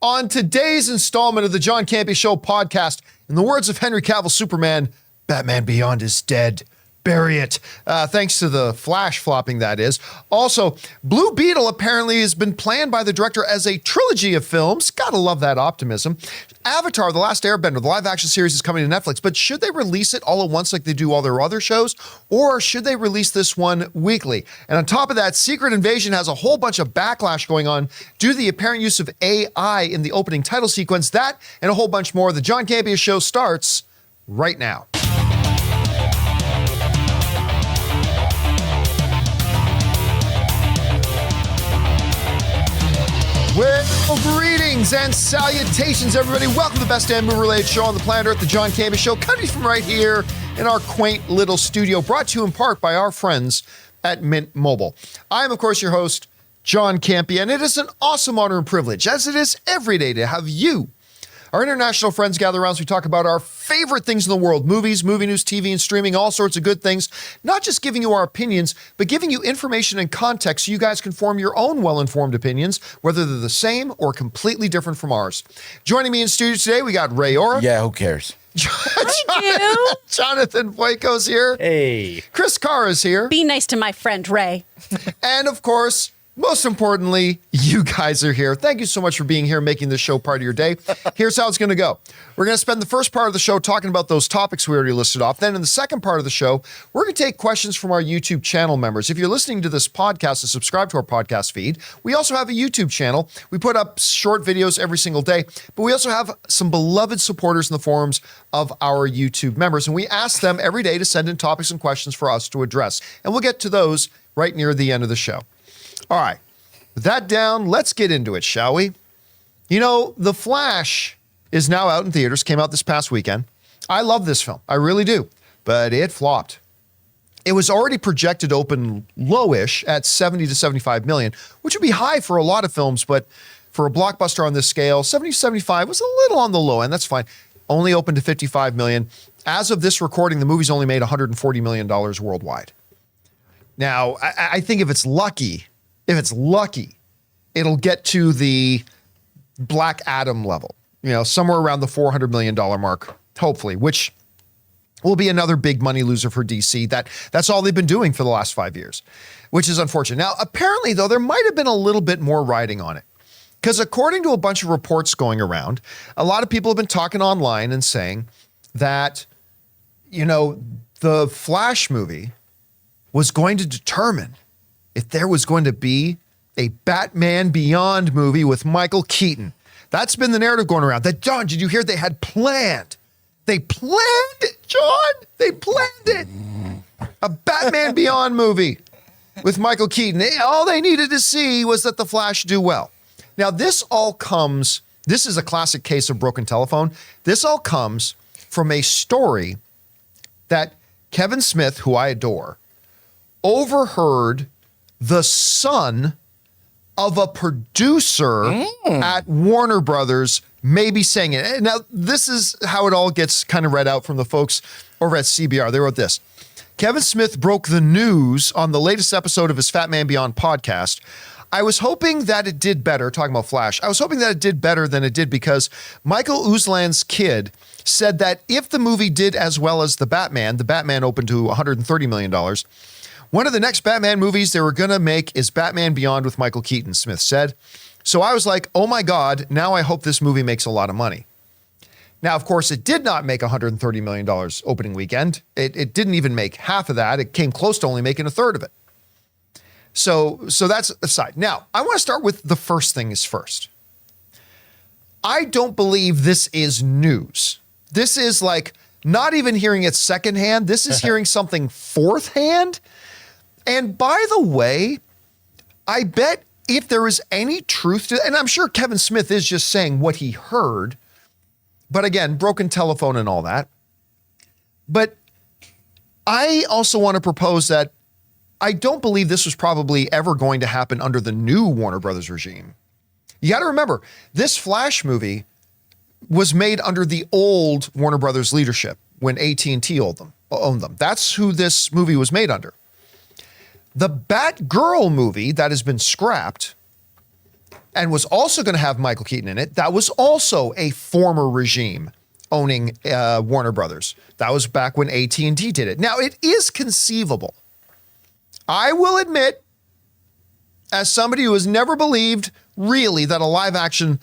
On today's installment of the John Campea Show podcast, in the words of Henry Cavill Superman, Batman Beyond is dead. Bury it. Thanks to the flash flopping, that is. Also, Blue Beetle apparently has been planned by the director as a trilogy of films. Gotta love that optimism. Avatar, The Last Airbender, the live-action series is coming to Netflix, but should they release it all at once like they do all their other shows, or should they release this one weekly? And on top of that, Secret Invasion has a whole bunch of backlash going on due to the apparent use of AI in the opening title sequence. That and a whole bunch more. The John Campea Show starts right now. Well, greetings and salutations, everybody. Welcome to the best damn movie-related show on the planet Earth, the John Campea Show, coming from right here in our quaint little studio, brought to you in part by our friends at Mint Mobile. I am, of course, your host, John Campea, and it is an awesome honor and privilege, as it is every day, to have you, our international friends, gather around as we talk about our favorite things in the world: movies, movie news, TV, and streaming, all sorts of good things. Not just giving you our opinions, but giving you information and context so you guys can form your own well-informed opinions, whether they're the same or completely different from ours. Joining me in studio today, we got Ray Ora. Yeah, who cares? Jonathan Voico's here. Hey. Chris Carr is here. Be nice to my friend, Ray. And of course, most importantly, you guys are here. Thank you so much for being here, making this show part of your day. Here's how it's going to go. We're going to spend the first part of the show talking about those topics we already listed off. Then in the second part of the show, we're going to take questions from our YouTube channel members. If you're listening to this podcast and subscribe to our podcast feed, we also have a YouTube channel. We put up short videos every single day, but we also have some beloved supporters in the forums of our YouTube members, and we ask them every day to send in topics and questions for us to address. And we'll get to those right near the end of the show. All right, with that down, let's get into it, shall we? You know, The Flash is now out in theaters, came out this past weekend. I love this film, I really do, but it flopped. It was already projected to open low-ish at 70 to 75 million, which would be high for a lot of films, but for a blockbuster on this scale, 70 to 75 was a little on the low end, that's fine. Only opened to 55 million. As of this recording, the movie's only made $140 million worldwide. Now, I think if it's lucky, it'll get to the Black Adam level, you know, somewhere around the $400 million mark, hopefully, which will be another big money loser for DC. That's all they've been doing for the last 5 years, which is unfortunate. Now, apparently, though, there might have been a little bit more riding on it, because according to a bunch of reports going around, a lot of people have been talking online and saying that, you know, the Flash movie was going to determine if there was going to be a Batman Beyond movie with Michael Keaton. That's been the narrative going around. That, John, did you hear they had planned? They planned it, John. They planned it. A Batman Beyond movie with Michael Keaton. All they needed to see was that the Flash do well. Now, this is a classic case of broken telephone. This all comes from a story that Kevin Smith, who I adore, overheard the son of a producer at Warner Brothers maybe saying it. Now, this is how it all gets kind of read out from the folks over at CBR. They wrote this: Kevin Smith broke the news on the latest episode of his Fat Man Beyond podcast. I was hoping that it did better, talking about Flash. I was hoping that it did better than it did because Michael Uslan's kid said that if the movie did as well as the Batman opened to $130 million, one of the next Batman movies they were going to make is Batman Beyond with Michael Keaton, Smith said. So I was like, oh my God, now I hope this movie makes a lot of money. Now, of course, it did not make $130 million opening weekend. It didn't even make half of that. It came close to only making a third of it. So that's aside. Now, I want to start with the first things first. I don't believe this is news. This is like not even hearing it secondhand. This is hearing something fourth hand. And by the way, I bet if there is any truth to, and I'm sure Kevin Smith is just saying what he heard, but again, broken telephone and all that. But I also want to propose that I don't believe this was probably ever going to happen under the new Warner Brothers regime. You got to remember, this Flash movie was made under the old Warner Brothers leadership when AT&T owned them. That's who this movie was made under. The Batgirl movie that has been scrapped and was also going to have Michael Keaton in it, that was also a former regime owning Warner Brothers. That was back when AT&T did it. Now, it is conceivable. I will admit, as somebody who has never believed really that a live action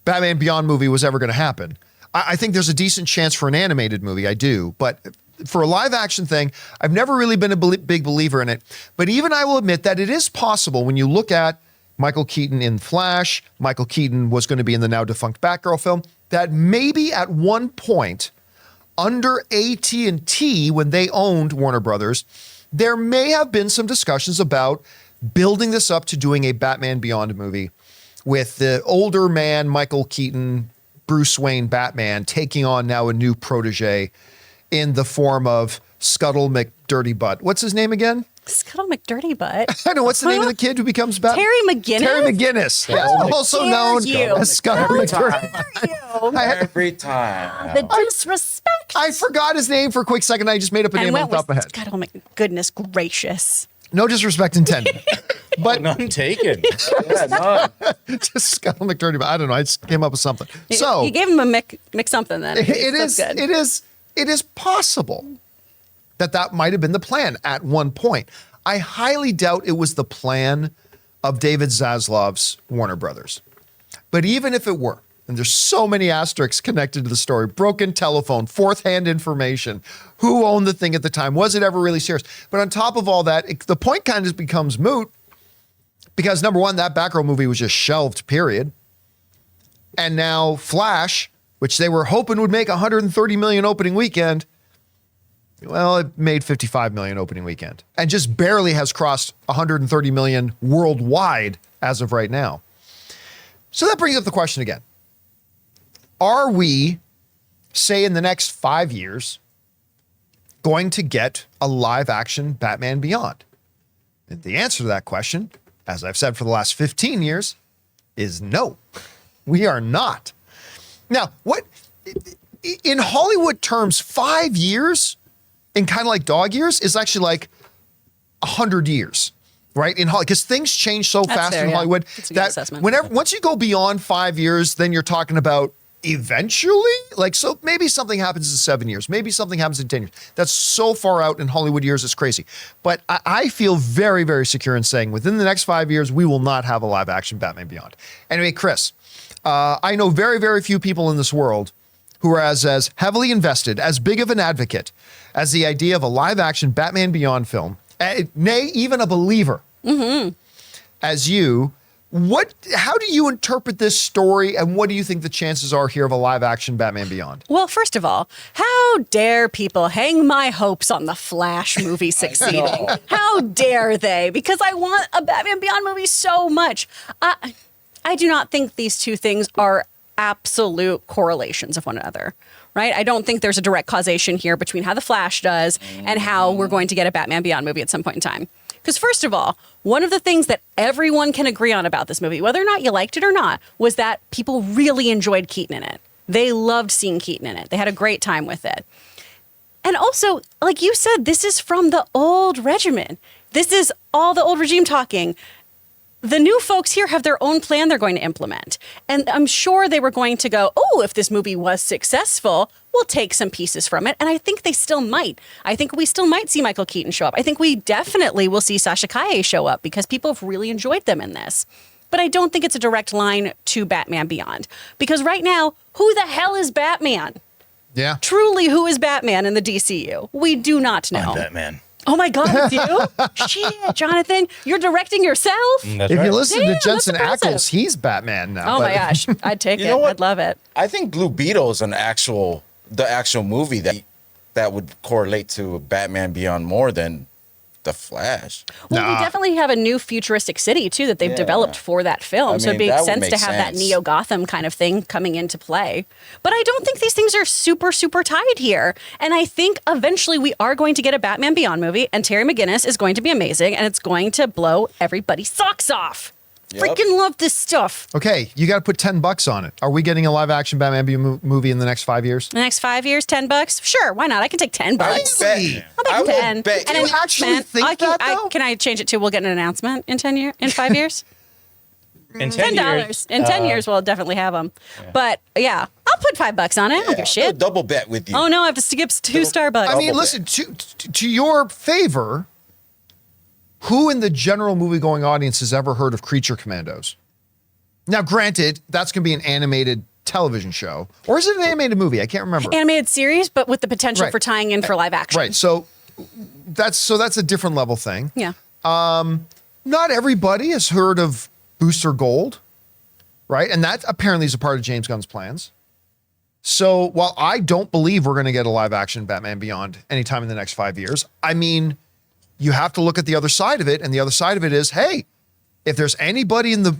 Batman Beyond movie was ever going to happen, I think there's a decent chance for an animated movie. I do. But for a live action thing, I've never really been a big believer in it. But even I will admit that it is possible when you look at Michael Keaton in Flash, Michael Keaton was going to be in the now defunct Batgirl film, that maybe at one point under AT&T, when they owned Warner Brothers, there may have been some discussions about building this up to doing a Batman Beyond movie with the older man, Michael Keaton, Bruce Wayne Batman, taking on now a new protege in the form of Scuttle McDirtybutt. What's his name again? Scuttle McDirtybutt. I know. What's the name of the kid who becomes Batman? Terry McGinnis? Terry McGinnis. Yes, also known as Scuttle McDirtybutt. Every time. The disrespect. I forgot his name for a quick second. I just made up a name on the top of my head. Scuttle goodness gracious. No disrespect intended. But none taken. Yeah, none. Just Scuttle McDirtybutt. I don't know. I just came up with something. So you gave him a Mick something then. It is possible that might have been the plan at one point. I highly doubt it was the plan of David Zaslav's Warner Brothers. But even if it were, and there's so many asterisks connected to the story, broken telephone, fourth-hand information, who owned the thing at the time, was it ever really serious? But on top of all that, the point kind of becomes moot because, number one, that Batgirl movie was just shelved, period. And now Flash, which they were hoping would make $130 million opening weekend, well, it made $55 million opening weekend and just barely has crossed $130 million worldwide as of right now. So that brings up the question again. Are we, say in the next 5 years, going to get a live action Batman Beyond? And the answer to that question, as I've said for the last 15 years, is no, we are not. Now, what in Hollywood terms, 5 years in kind of like dog years is actually like 100 years, right? In Hollywood, because things change so fast in Hollywood that once you go beyond 5 years, then you're talking about eventually, like, so maybe something happens in 7 years, maybe something happens in 10 years. That's so far out in Hollywood years, it's crazy. But I feel very, very secure in saying within the next 5 years, we will not have a live action Batman Beyond. Anyway, Chris, I know very, very few people in this world who are as heavily invested, as big of an advocate as the idea of a live action Batman Beyond film, nay, even a believer as you. How do you interpret this story and what do you think the chances are here of a live action Batman Beyond? Well, first of all, how dare people hang my hopes on the Flash movie succeeding? How dare they? Because I want a Batman Beyond movie so much. I do not think these two things are absolute correlations of one another, right? I don't think there's a direct causation here between how the Flash does and how we're going to get a Batman Beyond movie at some point in time. Because first of all, one of the things that everyone can agree on about this movie, whether or not you liked it or not, was that people really enjoyed Keaton in it. They loved seeing Keaton in it. They had a great time with it. And also, like you said, this is from the old regimen. This is all the old regime talking. The new folks here have their own plan they're going to implement. And I'm sure they were going to go, oh, if this movie was successful, we'll take some pieces from it. And I think they still might. I think we still might see Michael Keaton show up. I think we definitely will see Sasha Calle show up because people have really enjoyed them in this. But I don't think it's a direct line to Batman Beyond. Because right now, who the hell is Batman? Yeah. Truly, who is Batman in the DCU? We do not know. I'm Batman. Oh my God, it's you? Shit, Jonathan, you're directing yourself? That's If right. you listen to Damn, Jensen that's impressive. Ackles, he's Batman now. Oh my gosh, I'd take it. what? I'd love it. I think Blue Beetle is the actual movie that would correlate to Batman Beyond more than the Flash. Well, we definitely have a new futuristic city, too, that they've developed for that film. I So it mean, makes that would sense to make have that sense. Neo-Gotham kind of thing coming into play. But I don't think these things are super, super tied here. And I think eventually we are going to get a Batman Beyond movie, and Terry McGinnis is going to be amazing, and it's going to blow everybody's socks off. Yep. Freaking love this stuff. Okay, you got to put $10 on it. Are we getting a live action Batman movie in the next 5 years? The next 5 years, $10? Sure, why not? I can take $10. Really? I'll take 10. bet And you an actually announcement. think that, though? Can I change it to we'll get an announcement in 5 years? In 10 years. $10. In 10 years, we'll definitely have them. But yeah, I'll put $5 on it. I don't give a I'll shit. double bet with you. Oh no, I have to skip 2 Starbucks. I mean, Double listen, to your favor, who in the general movie-going audience has ever heard of Creature Commandos? Now, granted, that's going to be an animated television show. Or is it an animated movie? I can't remember. Animated series, but with the potential Right. for tying in for live action. Right, so that's a different level thing. Yeah. Not everybody has heard of Booster Gold, right? And that apparently is a part of James Gunn's plans. So while I don't believe we're going to get a live action Batman Beyond anytime in the next 5 years, I mean, you have to look at the other side of it. And the other side of it is, hey, if there's anybody in the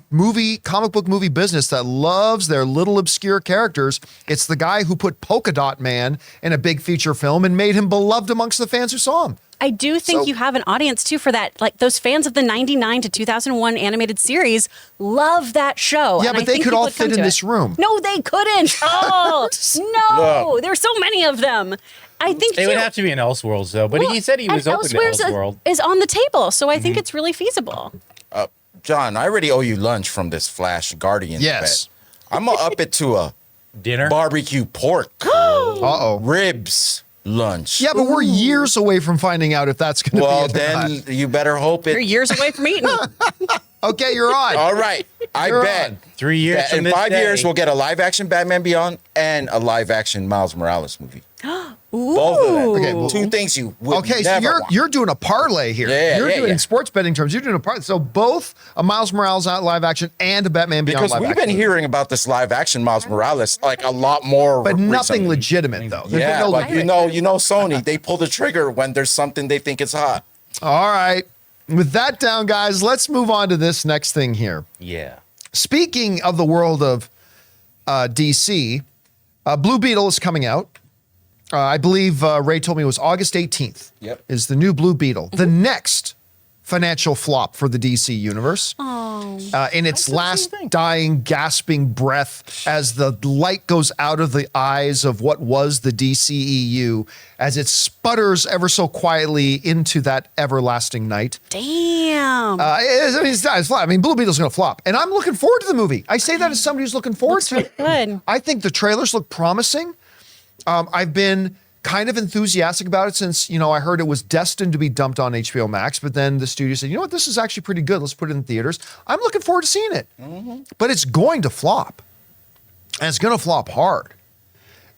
comic book movie business that loves their little obscure characters, it's the guy who put Polka Dot Man in a big feature film and made him beloved amongst the fans who saw him. I do think So- you have an audience too for that. Like those fans of the 99 to 2001 animated series love that show. Yeah, and but I they think could people all would come fit in to this it. room. No, they couldn't. Oh, no. Look. There's so many of them. I think It would have to be an Elseworlds, though. But he said he was open to Elseworld. Is on the table, so I think it's really feasible. John, I already owe you lunch from this Flash Guardians Yes. bet. I'm going to up it to a Dinner? barbecue pork Uh-oh. ribs lunch. Yeah, but we're years away from finding out if that's going to Well, be it or then not. you better hope You're it. years away from eating. Okay, you're on. All right. I You're bet. on. 3 years that from in this 5 years, day. we'll get a live action Batman Beyond and a live action Miles Morales movie. Both of them. Okay, well- Two things you would Okay, so never want. you're doing a parlay here. Yeah, you're yeah, doing yeah. in sports betting terms. You're doing a parlay. So both a Miles Morales live action and a Batman Beyond Because live we've action. been hearing about this live action Miles Morales like a lot more, but nothing recently. legitimate though. There's been Yeah, no but you know, Sony, they pull the trigger when there's something they think is hot. All right. With that down, guys, let's move on to this next thing here. Yeah. Speaking of the world of DC, Blue Beetle is coming out. I believe Ray told me it was August 18th. Yep. Is the new Blue Beetle. The next financial flop for the DC universe. In its last dying, gasping breath as the light goes out of the eyes of what was the DCEU, as it sputters ever so quietly into that everlasting night. Damn. It's flop. I mean, Blue Beetle's going to flop. And I'm looking forward to the movie. I say that as somebody who's looking forward to it. Good. I think the trailers look promising. I've been kind of enthusiastic about it since, I heard it was destined to be dumped on HBO Max, but then the studio said, you know what, this is actually pretty good. Let's put it in theaters. I'm looking forward to seeing it. But it's going to flop. And it's going to flop hard.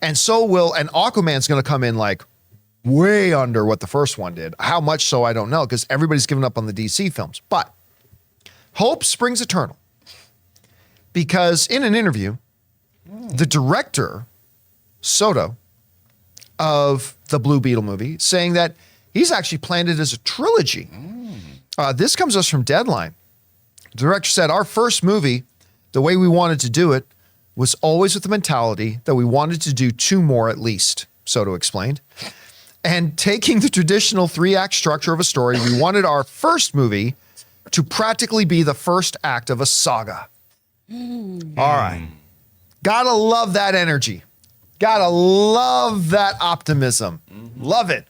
And Aquaman's going to come in like way under what the first one did. How much so, I don't know, because everybody's given up on the DC films. But hope springs eternal. Because in an interview, the director, Soto, of the Blue Beetle movie, saying that he's actually planned it as a trilogy. This comes us from Deadline. The director said, our first movie, the way we wanted to do it, was always with the mentality that we wanted to do 2 more at least, Soto explained. And taking the traditional 3-act structure of a story, we wanted our first movie to practically be the first act of a saga. All right. Gotta love that energy. Gotta love that optimism. Love it.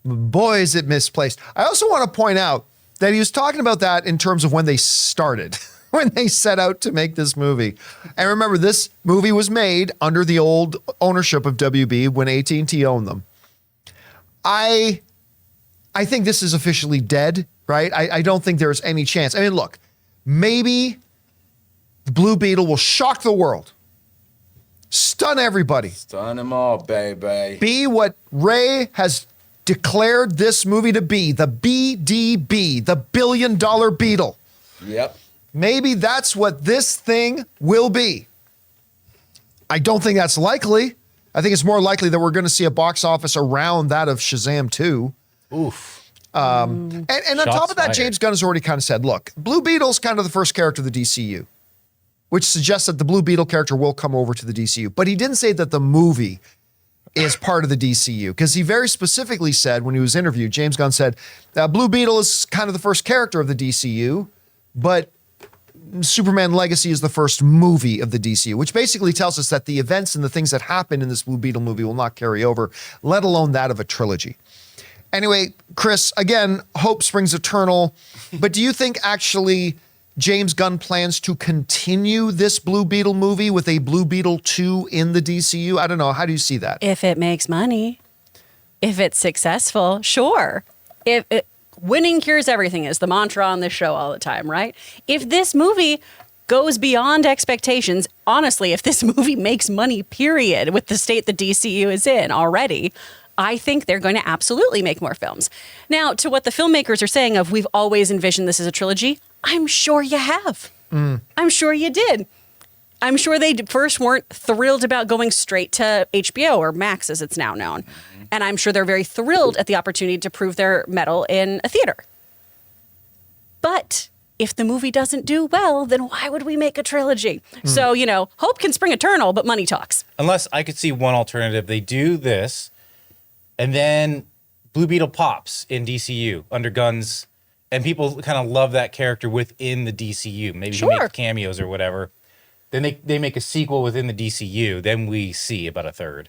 Boy, is it misplaced. I also want to point out that he was talking about that in terms of when they started, when they set out to make this movie. And remember, this movie was made under the old ownership of WB when AT&T owned them. I think this is officially dead, right? I don't think there's any chance. I mean, look, maybe Blue Beetle will shock the world. Stun everybody. Stun them all, baby. Be what Ray has declared this movie to be, the BDB, the $1 billion Beetle. Yep. Maybe that's what this thing will be. I don't think that's likely. I think it's more likely that we're going to see a box office around that of Shazam 2. Oof. And on Shots top of that, fired. James Gunn has already kind of said, look, Blue Beetle's kind of the first character of the DCU, which suggests that the Blue Beetle character will come over to the DCU. But he didn't say that the movie is part of the DCU, because he very specifically said when he was interviewed, James Gunn said, Blue Beetle is kind of the first character of the DCU, but Superman Legacy is the first movie of the DCU, which basically tells us that the events and the things that happen in this Blue Beetle movie will not carry over, let alone that of a trilogy. Anyway, Chris, again, hope springs eternal, but do you think actually James Gunn plans to continue this Blue Beetle movie with a Blue Beetle 2 in the DCU? I don't know. How do you see that? If it makes money, if it's successful, sure. Winning cures everything is the mantra on this show all the time, right? If this movie goes beyond expectations, honestly, if this movie makes money, period, with the state the DCU is in already, I think they're going to absolutely make more films. Now, to what the filmmakers are saying of we've always envisioned this as a trilogy, I'm sure you have. I'm sure you did. I'm sure they first weren't thrilled about going straight to HBO or Max as it's now known. And I'm sure they're very thrilled at the opportunity to prove their mettle in a theater. But if the movie doesn't do well, then why would we make a trilogy? So, hope can spring eternal, but money talks. Unless I could see one alternative. They do this, and then Blue Beetle pops in DCU under Gunn's, and people kind of love that character within the DCU. Maybe he makes cameos or whatever. Then they make a sequel within the DCU. Then we see about a third.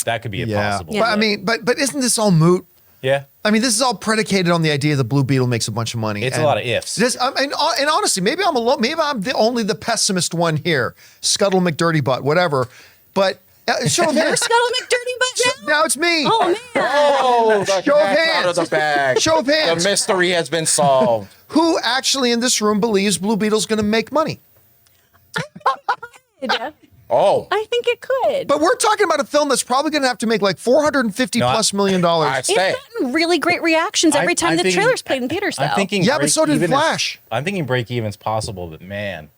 That could be possible. Yeah. But isn't this all moot? Yeah. I mean, this is all predicated on the idea that Blue Beetle makes a bunch of money. It's a lot of ifs. And honestly, maybe I'm alone. Maybe I'm only the pessimist one here. Scuttle McDirtybutt, whatever. But show of hands. Scuttle McDirtybutt now? Now it's me. Oh, man. Oh, the Show of cat's hands. out of the bag. Show of hands. The mystery has been solved. Who actually in this room believes Blue Beetle's going to make money? Oh. I think it could. But we're talking about a film that's probably going to have to make like $450+ million. It's gotten really great reactions every time the trailer's played in theaters, though. I'm thinking but so did Flash. I'm thinking break even's possible, but man.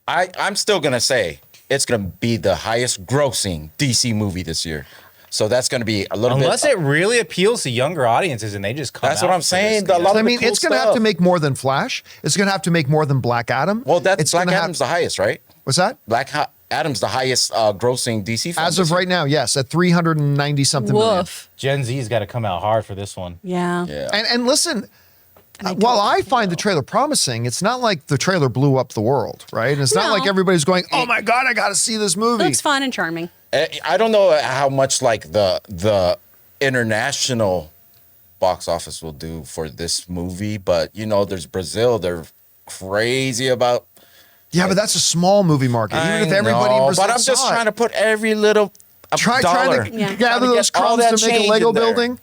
I'm still going to say it's going to be the highest grossing DC movie this year. So that's going to be a little Unless it really appeals to younger audiences and they just come That's out what I'm for saying. this. A lot of the cool it's going to have to make more than Flash. It's going to have to make more than Black Adam. Well, Black Adam's the highest, right? What's that? Black Adam's the highest grossing DC film. As of right now, yes, at 390 something million. Gen Z's got to come out hard for this one. Yeah. And listen, while I find the trailer promising, it's not like the trailer blew up the world, right? And it's not like everybody's going, "Oh my God, I got to see this movie." Looks fun and charming. I don't know how much like the international box office will do for this movie, but there's Brazil. They're crazy about. Yeah, but that's a small movie market. Even if everybody in Brazil but I'm just trying to put every little trying to gather those crumbs to make a Lego building.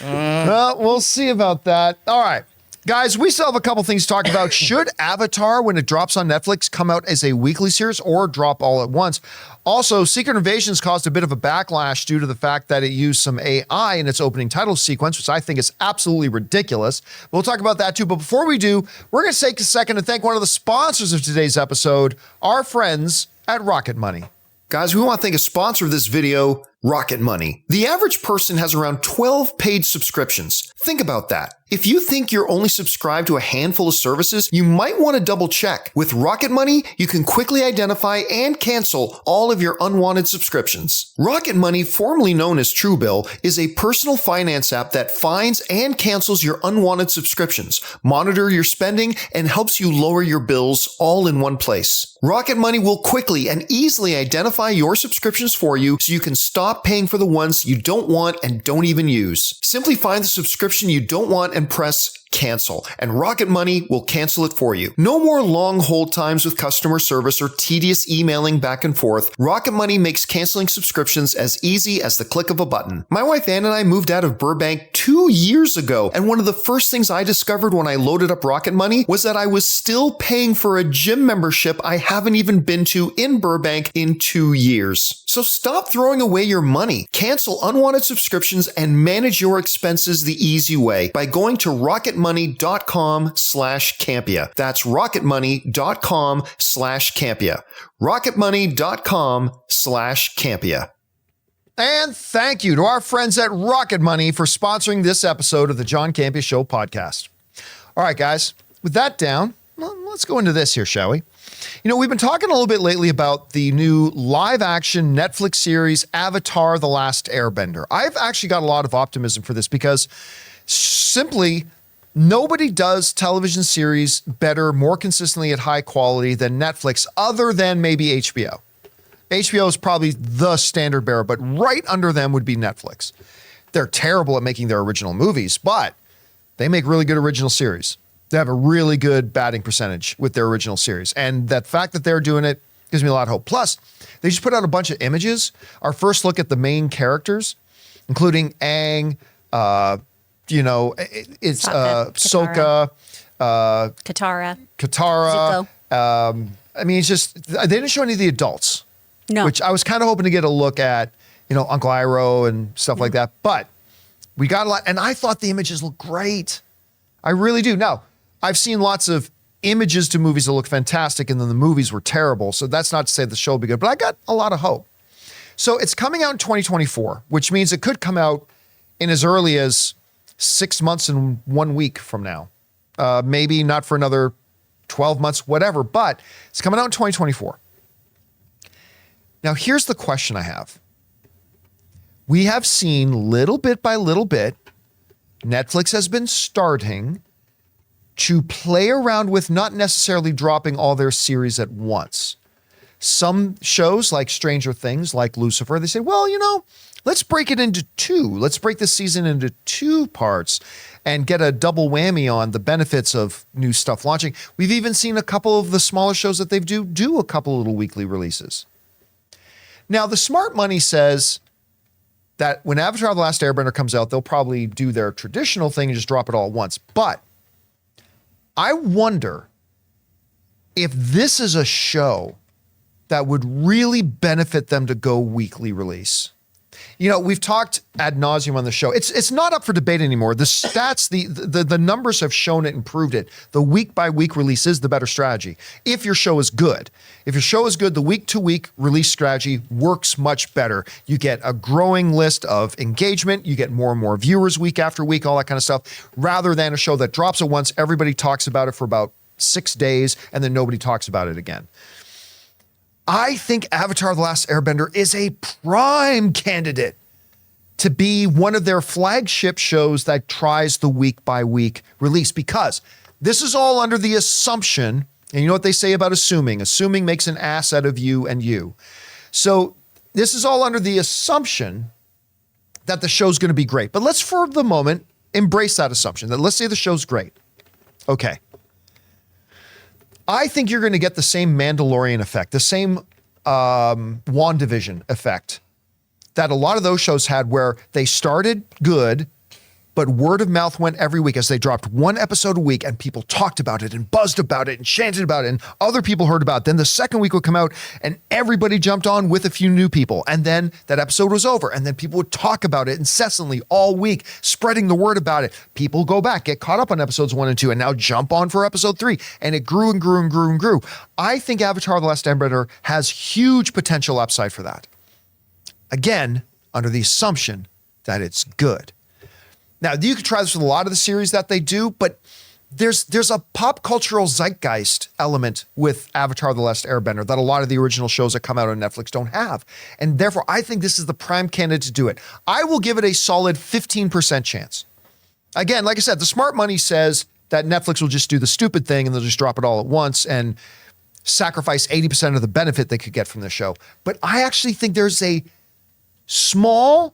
Well, we'll see about that. All right. Guys, we still have a couple things to talk about. Should Avatar, when it drops on Netflix, come out as a weekly series or drop all at once? Also, Secret Invasions caused a bit of a backlash due to the fact that it used some AI in its opening title sequence, which I think is absolutely ridiculous. We'll talk about that too. But before we do, we're going to take a second to thank one of the sponsors of today's episode, our friends at Rocket Money. Guys, we want to thank a sponsor of this video, Rocket Money. The average person has around 12 paid subscriptions. Think about that. If you think you're only subscribed to a handful of services, you might want to double check. With Rocket Money, you can quickly identify and cancel all of your unwanted subscriptions. Rocket Money, formerly known as Truebill, is a personal finance app that finds and cancels your unwanted subscriptions, monitor your spending, and helps you lower your bills all in one place. Rocket Money will quickly and easily identify your subscriptions for you so you can stop paying for the ones you don't want and don't even use. Simply find the subscription you don't want and press cancel, and Rocket Money will cancel it for you. No more long hold times with customer service or tedious emailing back and forth. Rocket Money makes canceling subscriptions as easy as the click of a button. My wife Ann and I moved out of Burbank 2 years ago, and one of the first things I discovered when I loaded up Rocket Money was that I was still paying for a gym membership I haven't even been to in Burbank in 2 years. So stop throwing away your money. Cancel unwanted subscriptions and manage your expenses the easy way by going to rocketmoney.com/Campea. That's rocketmoney.com/Campea. rocketmoney.com/Campea. And thank you to our friends at Rocket Money for sponsoring this episode of the John Campea Show podcast. All right, guys, with that down, let's go into this here, shall we? We've been talking a little bit lately about the new live-action Netflix series, Avatar: The Last Airbender. I've actually got a lot of optimism for this because simply nobody does television series better, more consistently at high quality than Netflix, other than maybe HBO. HBO is probably the standard bearer, but right under them would be Netflix. They're terrible at making their original movies, but they make really good original series. They have a really good batting percentage with their original series. And that fact that they're doing it gives me a lot of hope. Plus, they just put out a bunch of images. Our first look at the main characters, including Aang, it's Sokka, Katara. Katara. I mean, it's just, they didn't show any of the adults. No. Which I was kind of hoping to get a look at, Uncle Iroh and stuff like that. But we got a lot, and I thought the images looked great. I really do. Now, I've seen lots of images to movies that look fantastic, and then the movies were terrible. So that's not to say the show will be good, but I got a lot of hope. So it's coming out in 2024, which means it could come out in as early as 6 months and 1 week from now. Maybe not for another 12 months, whatever, but it's coming out in 2024. Now, here's the question I have. We have seen little bit by little bit, Netflix has been starting to play around with not necessarily dropping all their series at once. Some shows like Stranger Things, like Lucifer, they say, well, let's break it into two. Let's break the season into 2 parts and get a double whammy on the benefits of new stuff launching. We've even seen a couple of the smaller shows that they do a couple little weekly releases. Now, the smart money says that when Avatar: The Last Airbender comes out, they'll probably do their traditional thing and just drop it all at once. But I wonder if this is a show that would really benefit them to go weekly release. We've talked ad nauseum on the show. It's not up for debate anymore. The stats, the numbers have shown it and proved it. The week by week release is the better strategy. If your show is good. If your show is good, the week to week release strategy works much better. You get a growing list of engagement. You get more and more viewers week after week, all that kind of stuff, rather than a show that drops at once. Everybody talks about it for about 6 days and then nobody talks about it again. I think Avatar: The Last Airbender is a prime candidate to be one of their flagship shows that tries the week by week release, because this is all under the assumption, and you know what they say about assuming? Assuming makes an ass out of you and you. So this is all under the assumption that the show's going to be great. But let's, for the moment, embrace that assumption. That let's say the show's great. Okay. I think you're going to get the same Mandalorian effect, the same WandaVision effect that a lot of those shows had, where they started good, but word of mouth went every week as they dropped 1 episode a week and people talked about it and buzzed about it and chanted about it and other people heard about it. Then the second week would come out and everybody jumped on with a few new people. And then that episode was over and then people would talk about it incessantly all week, spreading the word about it. People go back, get caught up on episodes 1 and 2 and now jump on for episode 3. And it grew and grew and grew and grew. I think Avatar: The Last Airbender has huge potential upside for that. Again, under the assumption that it's good. Now, you could try this with a lot of the series that they do, but there's a pop cultural zeitgeist element with Avatar: The Last Airbender that a lot of the original shows that come out on Netflix don't have. And therefore, I think this is the prime candidate to do it. I will give it a solid 15% chance. Again, like I said, the smart money says that Netflix will just do the stupid thing and they'll just drop it all at once and sacrifice 80% of the benefit they could get from the show. But I actually think there's a small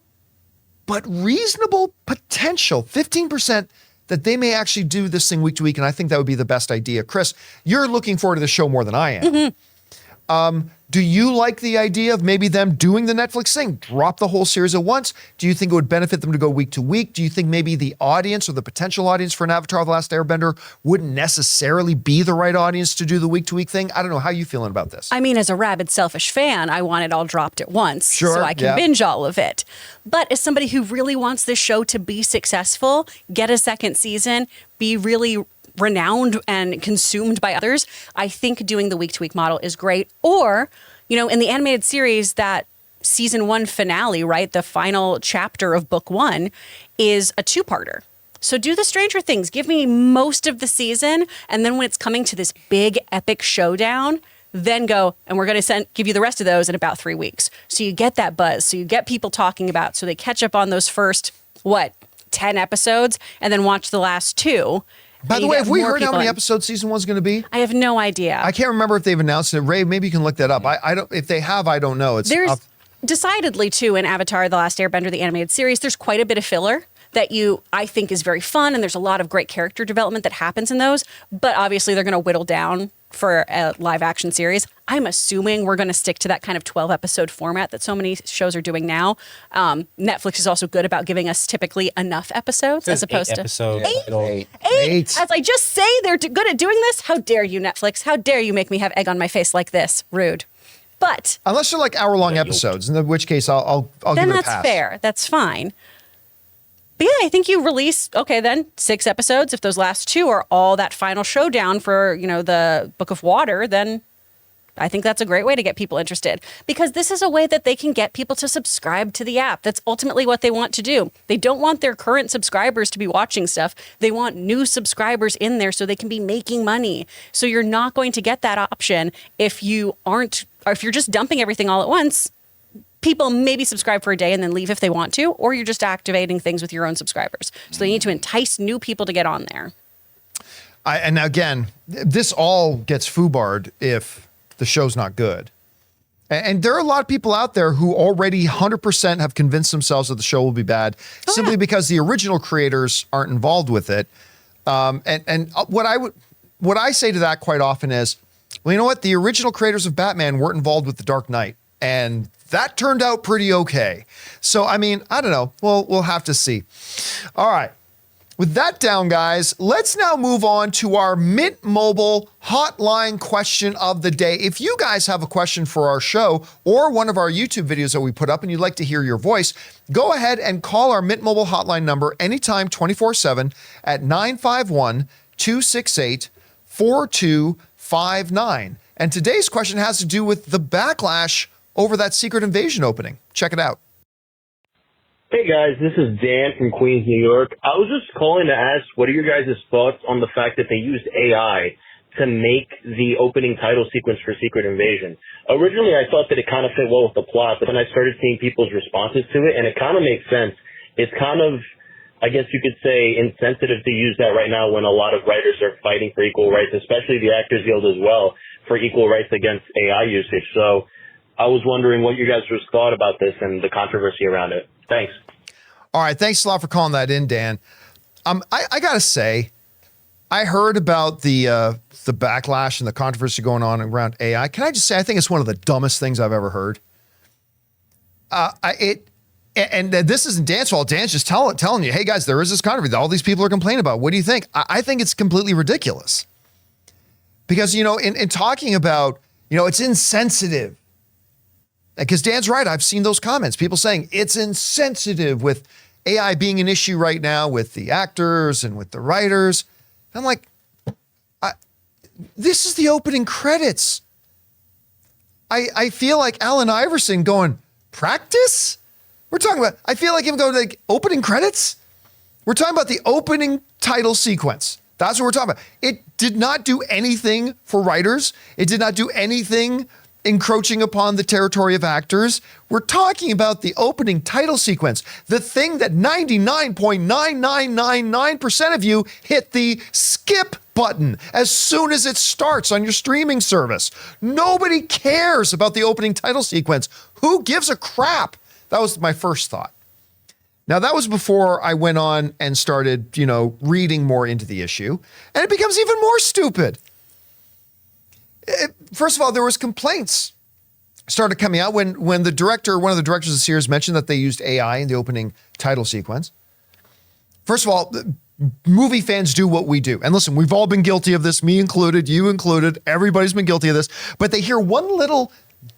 but reasonable potential, 15%, that they may actually do this thing week to week, and I think that would be the best idea. Chris, you're looking forward to the show more than I am. Mm-hmm. Do you like the idea of maybe them doing the Netflix thing, drop the whole series at once? Do you think it would benefit them to go week to week? Do you think maybe the audience or the potential audience for an Avatar: The Last Airbender wouldn't necessarily be the right audience to do the week to week thing? I don't know. How are you feeling about this? I mean, as a rabid, selfish fan, I want it all dropped at once so I can binge all of it. But as somebody who really wants this show to be successful, get a second season, be really renowned and consumed by others, I think doing the week-to-week model is great. Or, in the animated series, that season 1 finale, right, the final chapter of book 1 is a 2-parter. So do the Stranger Things. Give me most of the season, and then when it's coming to this big epic showdown, then go, and we're going to give you the rest of those in about 3 weeks. So you get that buzz, so you get people talking about, so they catch up on those first, 10 episodes, and then watch the last 2. By the way, have we heard how many episodes season 1's going to be? I have no idea. I can't remember if they've announced it. Ray, maybe you can look that up. I don't. If they have, I don't know. There's decidedly, too, in Avatar: The Last Airbender, the animated series, there's quite a bit of filler that I think is very fun, and there's a lot of great character development that happens in those, but obviously they're going to whittle down for a live action series. I'm assuming we're going to stick to that kind of 12 episode format that so many shows are doing now. Netflix is also good about giving us typically enough episodes as opposed to episode eight. As I just say, they're good at doing this. How dare you, Netflix? How dare you make me have egg on my face like this? Rude. But unless they're like hour-long episodes, in which case I'll give it a pass. Then that's fair. That's fine. But yeah, I think you release, okay, then 6 episodes. If those last 2 are all that final showdown for, the Book of Water, then I think that's a great way to get people interested, because this is a way that they can get people to subscribe to the app. That's ultimately what they want to do. They don't want their current subscribers to be watching stuff. They want new subscribers in there so they can be making money. So you're not going to get that option if you're just dumping everything all at once. People maybe subscribe for a day and then leave if they want to, or you're just activating things with your own subscribers. So they need to entice new people to get on there. And again, this all gets foobarred if the show's not good. And there are a lot of people out there who already 100% have convinced themselves that the show will be bad simply because the original creators aren't involved with it. And what I say to that quite often is, well, you know what? The original creators of Batman weren't involved with The Dark Knight, and that turned out pretty okay. So, I mean, I don't know. We'll have to see. All right. With that down, guys, let's now move on to our Mint Mobile hotline question of the day. If you guys have a question for our show or one of our YouTube videos that we put up and you'd like to hear your voice, go ahead and call our Mint Mobile hotline number anytime 24/7 at 951-268-4259. And today's question has to do with the backlash over that Secret Invasion opening. Check it out. Hey guys, this is Dan from Queens, New York. I was just calling to ask, what are your guys' thoughts on the fact that they used AI to make the opening title sequence for Secret Invasion? Originally, I thought that it kind of fit well with the plot, but then I started seeing people's responses to it, and it kind of makes sense. It's kind of, I guess you could say, insensitive to use that right now when a lot of writers are fighting for equal rights, especially the Actors Guild as well, for equal rights against AI usage. So I was wondering what you guys thought about this and the controversy around it. Thanks. All right. Thanks a lot for calling that in, Dan. I got to say, I heard about the backlash and the controversy going on around AI. Can I just say, I think it's one of the dumbest things I've ever heard. And this isn't Dan's fault. Dan's just telling you, hey guys, there is this controversy that all these people are complaining about. What do you think? I think it's completely ridiculous. Because, in talking about, it's insensitive. Because Dan's right. I've seen those comments. People saying it's insensitive with AI being an issue right now with the actors and with the writers. I'm like, this is the opening credits. I feel like Allen Iverson going, practice? I feel like him going like opening credits? We're talking about the opening title sequence. That's what we're talking about. It did not do anything for writers. It did not do anything encroaching upon the territory of actors. We're talking about the opening title sequence, the thing that 99.9999% of you hit the skip button as soon as it starts on your streaming service. Nobody cares about the opening title sequence. Who gives a crap? That was my first thought. Now, that was before I went on and started, reading more into the issue, and it becomes even more stupid. First of all, there was complaints started coming out when one of the directors of the series mentioned that they used AI in the opening title sequence. First of all, movie fans do what we do. And listen, we've all been guilty of this, me included, you included, everybody's been guilty of this. But they hear one little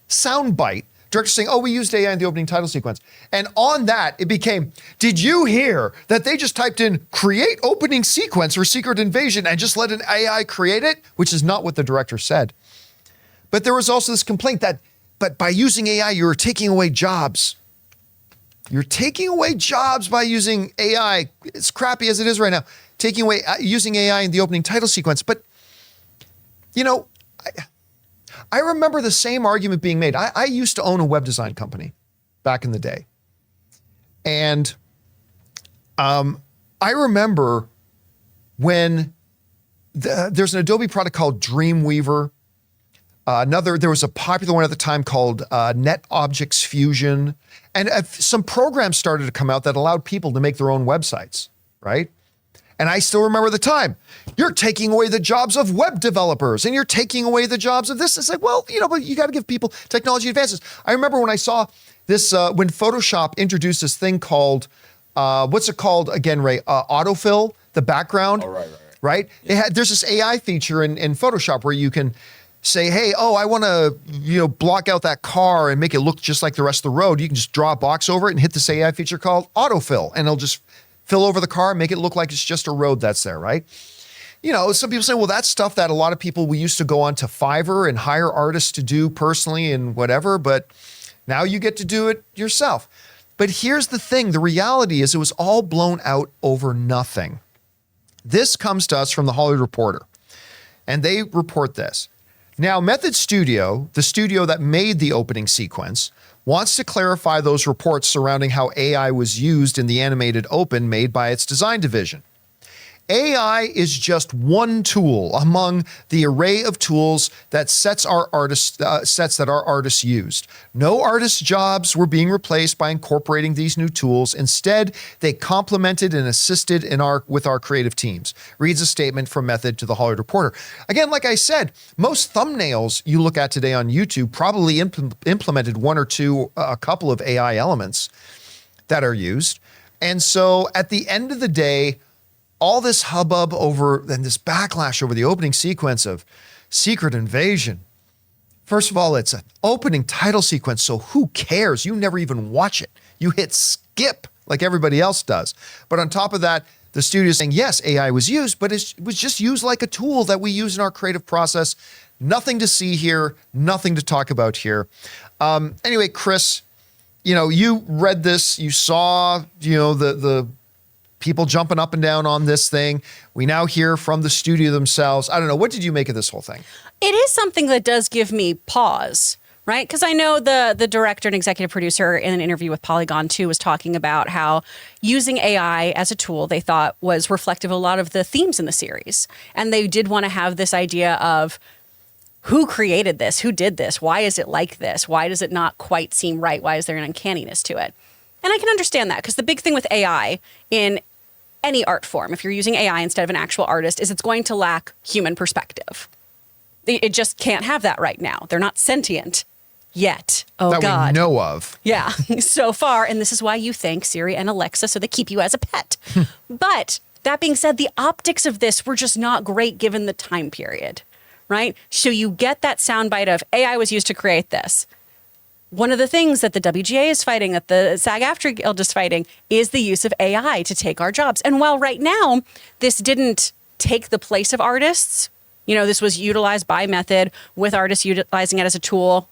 sound bite, director saying, oh, we used AI in the opening title sequence. And on that, it became, did you hear that they just typed in create opening sequence for Secret Invasion and just let an AI create it? Which is not what the director said. But there was also this complaint but by using AI, you're taking away jobs. You're taking away jobs by using AI. It's crappy as it is right now. Using AI in the opening title sequence. But, I remember the same argument being made. I used to own a web design company back in the day. And I remember when there's an Adobe product called Dreamweaver. There was a popular one at the time called Net Objects Fusion. And some programs started to come out that allowed people to make their own websites, right? And I still remember the time. You're taking away the jobs of web developers and you're taking away the jobs of this. It's like, well, but you got to give people technology advances. I remember when I saw this, when Photoshop introduced this thing called, what's it called again, Ray? Autofill, the background. Oh, right? Yeah. There's this AI feature in Photoshop where you can say, hey, I want to, block out that car and make it look just like the rest of the road. You can just draw a box over it and hit this AI feature called autofill, and it'll just fill over the car and make it look like it's just a road that's there, right? Some people say, well, that's stuff that a lot of people, we used to go on to Fiverr and hire artists to do personally and whatever, but now you get to do it yourself. But here's the thing. The reality is it was all blown out over nothing. This comes to us from the Hollywood Reporter, and they report this. Now, Method Studio, the studio that made the opening sequence, wants to clarify those reports surrounding how AI was used in the animated open made by its design division. AI is just one tool among the array of tools that sets that our artists used. No artists' jobs were being replaced by incorporating these new tools. Instead, they complemented and assisted with our creative teams, reads a statement from Method to the Hollywood Reporter. Again, like I said, most thumbnails you look at today on YouTube probably implemented one or two, a couple of AI elements that are used. And so at the end of the day, all this hubbub over and this backlash over the opening sequence of Secret Invasion. First of all, it's an opening title sequence, so who cares? You never even watch it. You hit skip like everybody else does. But on top of that, the studio is saying, yes, AI was used, but it was just used like a tool that we use in our creative process. Nothing to see here, nothing to talk about here. Anyway, Chris, you read this, you saw, the people jumping up and down on this thing. We now hear from the studio themselves. I don't know. What did you make of this whole thing? It is something that does give me pause, right? Because I know the director and executive producer in an interview with Polygon 2 was talking about how using AI as a tool they thought was reflective of a lot of the themes in the series. And they did want to have this idea of who created this? Who did this? Why is it like this? Why does it not quite seem right? Why is there an uncanniness to it? And I can understand that because the big thing with AI in any art form, if you're using AI instead of an actual artist, is it's going to lack human perspective. It just can't have that right now. They're not sentient yet. Oh, God. That we know of. Yeah, so far. And this is why you thank Siri and Alexa, so they keep you as a pet. But that being said, the optics of this were just not great given the time period, right? So you get that soundbite of AI was used to create this. One of the things that the WGA is fighting, that the SAG-AFTRA Guild is fighting, is the use of AI to take our jobs. And while right now, this didn't take the place of artists, this was utilized by Method with artists utilizing it as a tool.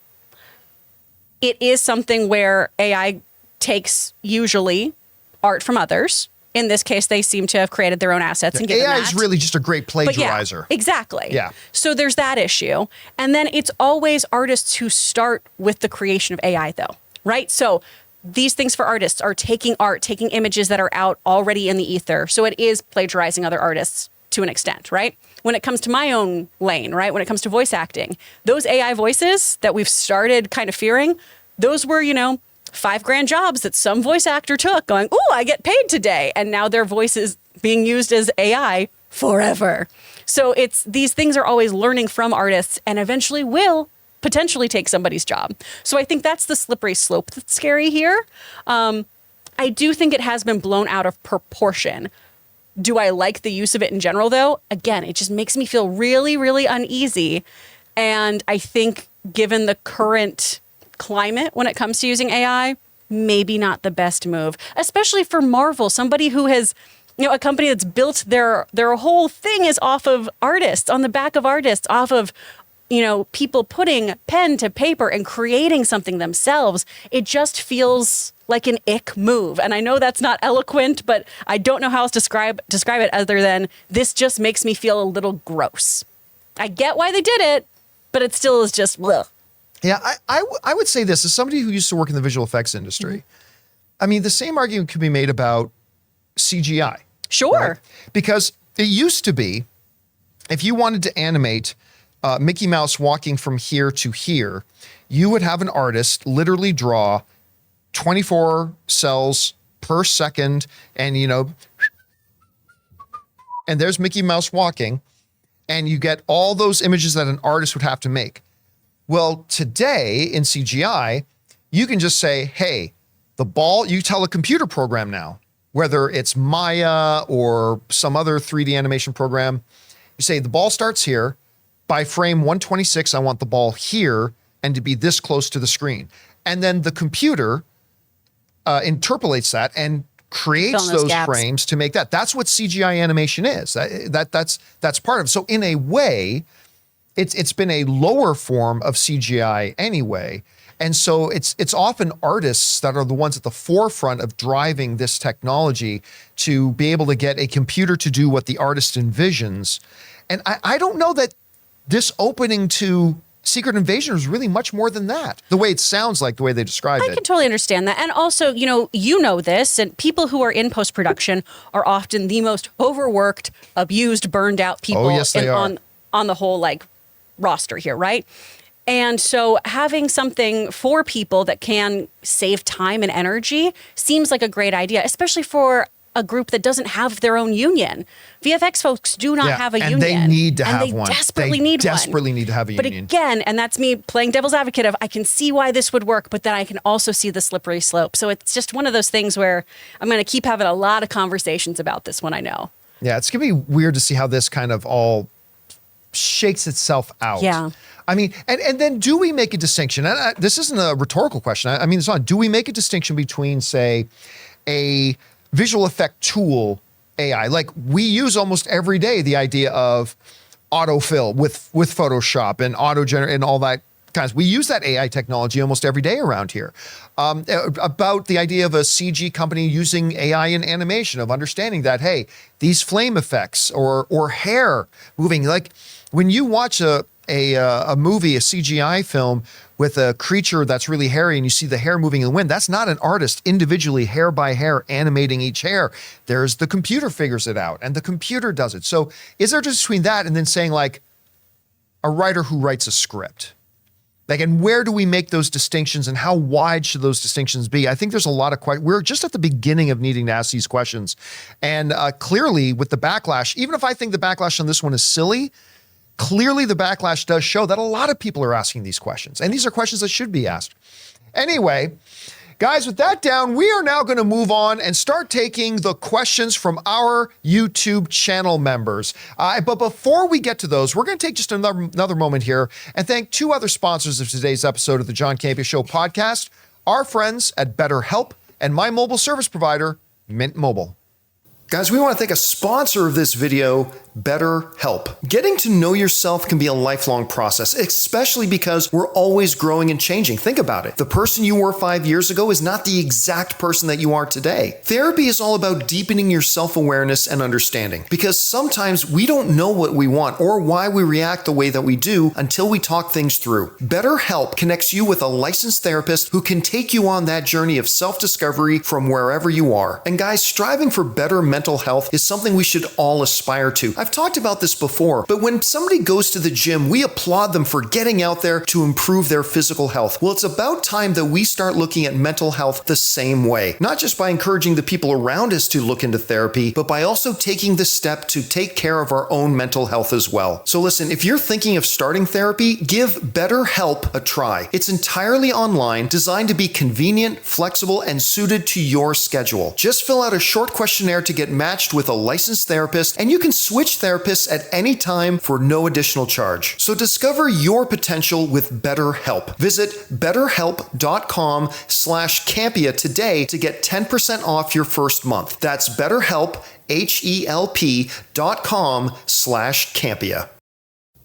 It is something where AI takes usually art from others. In this case, they seem to have created their own assets and given AI that. is really just a great plagiarizer. Yeah, exactly. Yeah. So there's that issue. And then it's always artists who start with the creation of AI, though, right? So these things for artists are taking art, taking images that are out already in the ether. So it is plagiarizing other artists to an extent, right? When it comes to my own lane, right? When it comes to voice acting, those AI voices that we've started kind of fearing, those were, $5,000 jobs that some voice actor took going, oh, I get paid today. And now their voice is being used as AI forever. So these things are always learning from artists and eventually will potentially take somebody's job. So I think that's the slippery slope that's scary here. I do think it has been blown out of proportion. Do I like the use of it in general, though? Again, it just makes me feel really, really uneasy. And I think given the current climate when it comes to using AI, maybe not the best move, especially for Marvel, somebody who has, a company that's built their whole thing is off of artists, on the back of artists, off of, people putting pen to paper and creating something themselves. It just feels like an ick move. And I know that's not eloquent, but I don't know how else to describe it other than this just makes me feel a little gross. I get why they did it, but it still is just bleh. Yeah, I would say this, as somebody who used to work in the visual effects industry, I mean, the same argument could be made about CGI. Sure. Right? Because it used to be, if you wanted to animate Mickey Mouse walking from here to here, you would have an artist literally draw 24 cells per second, and and there's Mickey Mouse walking, and you get all those images that an artist would have to make. Well, today in CGI, you can just say, hey, the ball, you tell a computer program now, whether it's Maya or some other 3D animation program, you say the ball starts here. By frame 126, I want the ball here and to be this close to the screen. And then the computer interpolates that and creates those frames to make that. That's what CGI animation is. That's part of it. So in a way, it's been a lower form of CGI anyway. And so it's often artists that are the ones at the forefront of driving this technology to be able to get a computer to do what the artist envisions. And I don't know that this opening to Secret Invasion is really much more than that. The way it sounds like, the way they describe it. I can totally understand that. And also, you know this, and people who are in post-production are often the most overworked, abused, burned out people. Oh, yes, they are. On the whole, roster here, right? And so having something for people that can save time and energy seems like a great idea, especially for a group that doesn't have their own union. VFX folks do not have a union. And they need to have one. They desperately need to have a union. But again, and that's me playing devil's advocate of, I can see why this would work, but then I can also see the slippery slope. So it's just one of those things where I'm going to keep having a lot of conversations about this one, I know. Yeah, it's going to be weird to see how this kind of all shakes itself out. Yeah. I mean, and then do we make a distinction? And this isn't a rhetorical question. I mean, it's not. Do we make a distinction between, say, a visual effect tool AI? Like we use almost every day the idea of autofill with Photoshop and auto-generate and all that kinds. We use that AI technology almost every day around here. About the idea of a CG company using AI in animation, of understanding that, hey, these flame effects or hair moving, like when you watch a movie, a CGI film with a creature that's really hairy and you see the hair moving in the wind, that's not an artist individually hair by hair animating each hair. There's the computer figures it out and the computer does it. So is there just between that and then saying like a writer who writes a script? Like, and where do we make those distinctions and how wide should those distinctions be? I think there's a lot of questions. We're just at the beginning of needing to ask these questions. And clearly with the backlash, even if I think the backlash on this one is silly, clearly the backlash does show that a lot of people are asking these questions. And these are questions that should be asked. Anyway, guys, with that down, we are now going to move on and start taking the questions from our YouTube channel members. But before we get to those, we're going to take just another moment here and thank two other sponsors of today's episode of the John Campea Show podcast, our friends at BetterHelp and my mobile service provider, Mint Mobile. Guys, we want to thank a sponsor of this video, BetterHelp. Getting to know yourself can be a lifelong process, especially because we're always growing and changing. Think about it. The person you were 5 years ago is not the exact person that you are today. Therapy is all about deepening your self-awareness and understanding, because sometimes we don't know what we want or why we react the way that we do until we talk things through. BetterHelp connects you with a licensed therapist who can take you on that journey of self-discovery from wherever you are. And guys, striving for better mental health is something we should all aspire to. I've talked about this before, but when somebody goes to the gym, we applaud them for getting out there to improve their physical health. Well, it's about time that we start looking at mental health the same way, not just by encouraging the people around us to look into therapy, but by also taking the step to take care of our own mental health as well. So listen, if you're thinking of starting therapy, give BetterHelp a try. It's entirely online, designed to be convenient, flexible, and suited to your schedule. Just fill out a short questionnaire to get matched with a licensed therapist, and you can switch therapists at any time for no additional charge. So discover your potential with BetterHelp. Visit betterhelp.com/Campea today to get 10% off your first month. That's BetterHelp, HELP.com/Campea.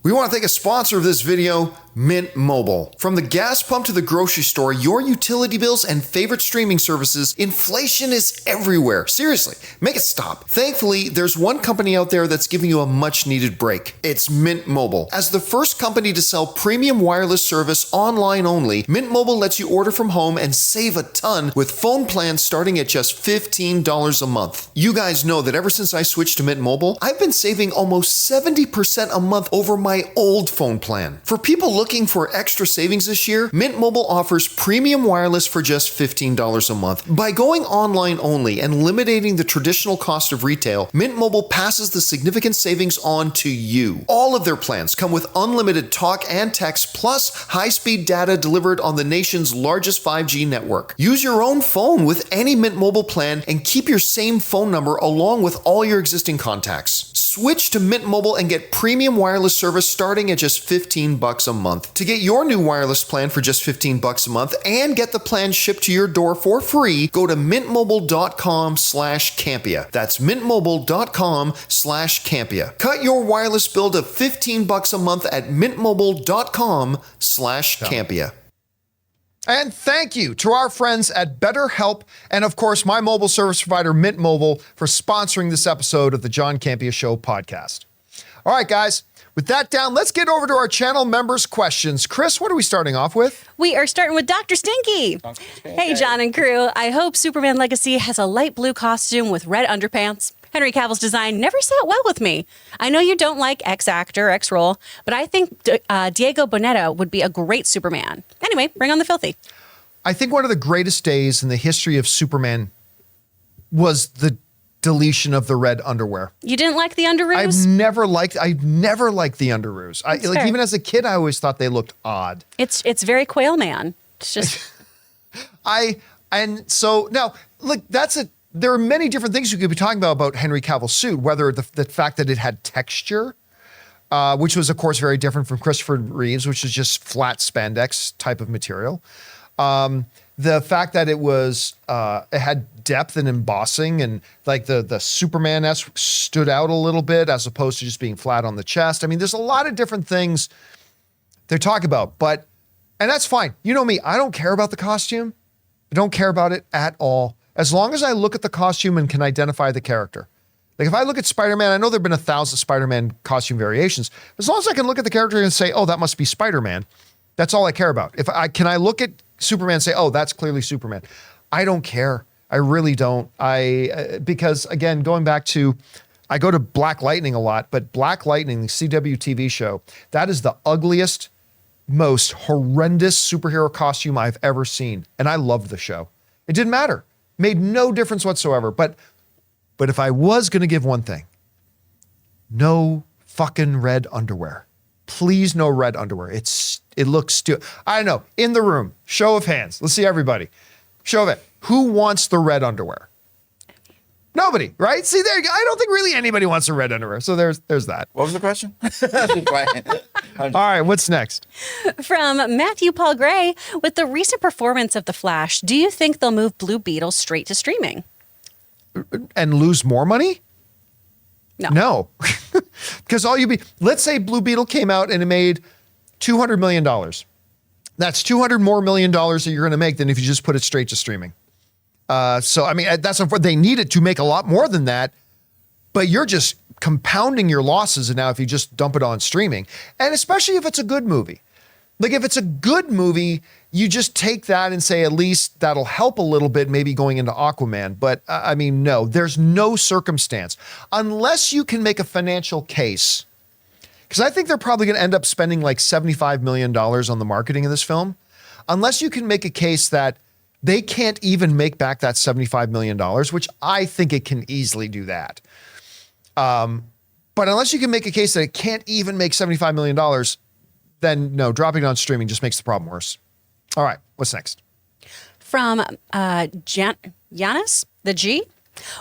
We want to thank a sponsor of this video, Mint Mobile. From the gas pump to the grocery store, your utility bills and favorite streaming services, inflation is everywhere. Seriously, make it stop. Thankfully, there's one company out there that's giving you a much needed break. It's Mint Mobile. As the first company to sell premium wireless service online only, Mint Mobile lets you order from home and save a ton with phone plans starting at just $15 a month. You guys know that ever since I switched to Mint Mobile, I've been saving almost 70% a month over my old phone plan. For people looking for extra savings this year, Mint Mobile offers premium wireless for just $15 a month. By going online only and eliminating the traditional cost of retail, Mint Mobile passes the significant savings on to you. All of their plans come with unlimited talk and text plus high-speed data delivered on the nation's largest 5G network. Use your own phone with any Mint Mobile plan and keep your same phone number along with all your existing contacts. Switch to Mint Mobile and get premium wireless service starting at just $15 a month. To get your new wireless plan for just $15 a month and get the plan shipped to your door for free, go to mintmobile.com/Campea. That's mintmobile.com/Campea. Cut your wireless bill to $15 a month at mintmobile.com/Campea. And thank you to our friends at BetterHelp and, of course, my mobile service provider, Mint Mobile, for sponsoring this episode of the John Campea Show podcast. All right, guys, with that down, let's get over to our channel members' questions. Chris, what are we starting off with? We are starting with Dr. Stinky. Hey, John and crew. I hope Superman Legacy has a light blue costume with red underpants. Henry Cavill's design never sat well with me. I know you don't like X-actor, X-role, but I think Diego Boneta would be a great Superman. Anyway, bring on the filthy. I think one of the greatest days in the history of Superman was the deletion of the red underwear. You didn't like the underoos? I've never liked the underoos. Fair. Even as a kid, I always thought they looked odd. It's very Quail Man. It's just so now look, there are many different things you could be talking about Henry Cavill's suit, whether the fact that it had texture, which was, of course, very different from Christopher Reeve's, which is just flat spandex type of material. The fact that it had depth and embossing, and like the Superman-esque stood out a little bit as opposed to just being flat on the chest. I mean, there's a lot of different things they talk about, and that's fine. You know me, I don't care about the costume. I don't care about it at all. As long as I look at the costume and can identify the character. Like if I look at Spider-Man, I know there've been 1,000 Spider-Man costume variations. As long as I can look at the character and say, oh, that must be Spider-Man. That's all I care about. Can I look at Superman and say, oh, that's clearly Superman. I don't care. I really don't. Because again, going back to, I go to Black Lightning a lot, but Black Lightning, the CW TV show, that is the ugliest, most horrendous superhero costume I've ever seen. And I loved the show. It didn't matter. Made no difference whatsoever. But if I was going to give one thing, no fucking red underwear. Please, no red underwear. It looks stupid. I don't know. In the room, show of hands. Let's see everybody. Show of it. Who wants the red underwear? Nobody, right? See, there you go. I don't think really anybody wants the red underwear. So there's that. What was the question? All right, what's next? From Matthew Paul Gray, with the recent performance of The Flash, do you think they'll move Blue Beetle straight to streaming? And lose more money? No. Because let's say Blue Beetle came out and it made $200 million. That's $200 more million that you're going to make than if you just put it straight to streaming. So, I mean, that's what they needed to make a lot more than that, but you're just compounding your losses now if you just dump it on streaming, and especially if it's a good movie. Like if it's a good movie, you just take that and say, at least that'll help a little bit, maybe going into Aquaman. But I mean, no, there's no circumstance unless you can make a financial case. Because I think they're probably going to end up spending like $75 million on the marketing of this film. Unless you can make a case that they can't even make back that $75 million, which I think it can easily do that. But unless you can make a case that it can't even make $75 million, then no, dropping it on streaming just makes the problem worse. All right, what's next? From Giannis, the G.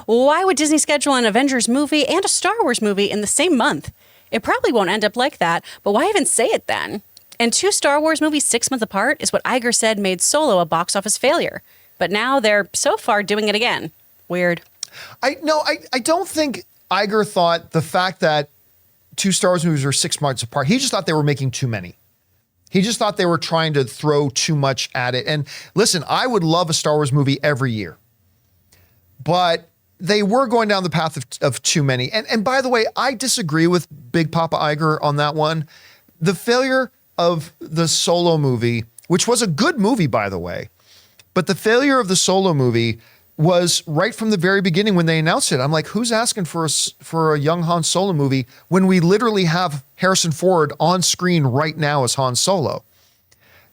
Why would Disney schedule an Avengers movie and a Star Wars movie in the same month? It probably won't end up like that, but why even say it then? And 2 Star Wars movies 6 months apart is what Iger said made Solo a box office failure. But now they're so far doing it again. Weird. I don't think Iger thought the fact that 2 Star Wars movies were 6 months apart, he just thought they were making too many. He just thought they were trying to throw too much at it. And listen, I would love a Star Wars movie every year, but they were going down the path of too many. And by the way, I disagree with Big Papa Iger on that one. The failure of the Solo movie, which was a good movie, by the way, but the failure of the Solo movie was right from the very beginning when they announced it. I'm like, who's asking for a young Han Solo movie when we literally have Harrison Ford on screen right now as Han Solo?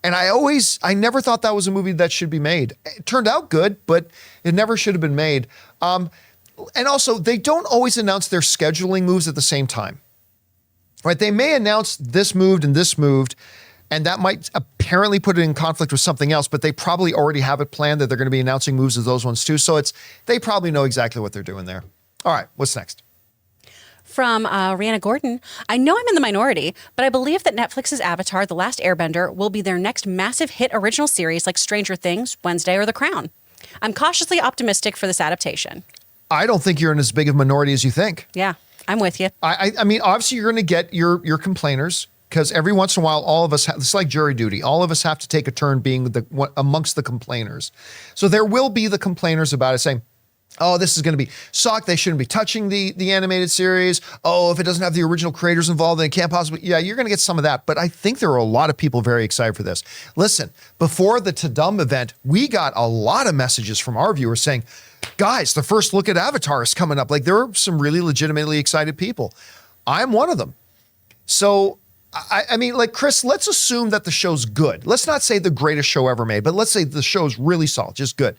And I never thought that was a movie that should be made. It turned out good, but it never should have been made. And also, they don't always announce their scheduling moves at the same time. Right? They may announce this moved, and that might apparently put it in conflict with something else, but they probably already have it planned that they're going to be announcing moves of those ones too. So they probably know exactly what they're doing there. All right, what's next? From Rihanna Gordon, I know I'm in the minority, but I believe that Netflix's Avatar, The Last Airbender, will be their next massive hit original series like Stranger Things, Wednesday, or The Crown. I'm cautiously optimistic for this adaptation. I don't think you're in as big of a minority as you think. Yeah, I'm with you. I mean, obviously you're going to get your complainers, because every once in a while, all of us, it's like jury duty. All of us have to take a turn being amongst the complainers. So there will be the complainers about it saying, oh, this is going to be suck. They shouldn't be touching the animated series. Oh, if it doesn't have the original creators involved, then it can't possibly. Yeah, you're going to get some of that. But I think there are a lot of people very excited for this. Listen, before the Tadum event, we got a lot of messages from our viewers saying, guys, the first look at Avatar is coming up. Like, there are some really legitimately excited people. I'm one of them. So, I mean, like, Chris, let's assume that the show's good. Let's not say the greatest show ever made, but let's say the show's really solid, just good.